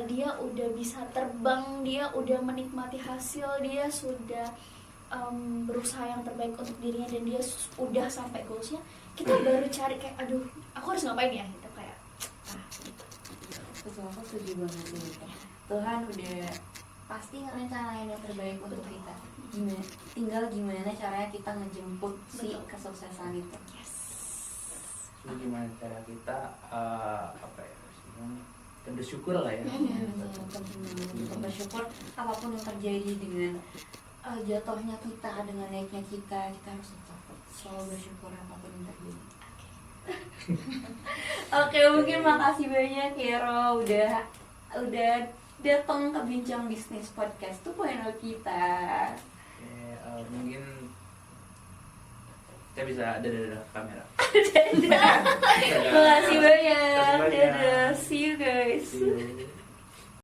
dia udah bisa terbang, dia udah menikmati hasil, dia sudah berusaha yang terbaik untuk dirinya dan dia udah sampai goalsnya, kita baru cari kayak aduh aku harus ngapain ya gitu kayak gitu. Betul, aku setuju banget gitu. Tuhan udah pasti ngerencanain yang terbaik untuk kita. Tinggal gimana caranya kita ngejemput si kesuksesan itu. Yes. So, gimana cara kita apa ya? Kita bersyukur lah ya. Kita bersyukur apapun yang terjadi dengan jatuhnya kita, dengan naiknya kita harus tetap selalu bersyukur apapun yang terjadi. Oke, mungkin makasih banyak Kero udah datang ke Bincang Bisnis Podcast 2.0 kita. Mungkin kita bisa ada kamera. Makasih banyak. Dadah. See you guys. See you.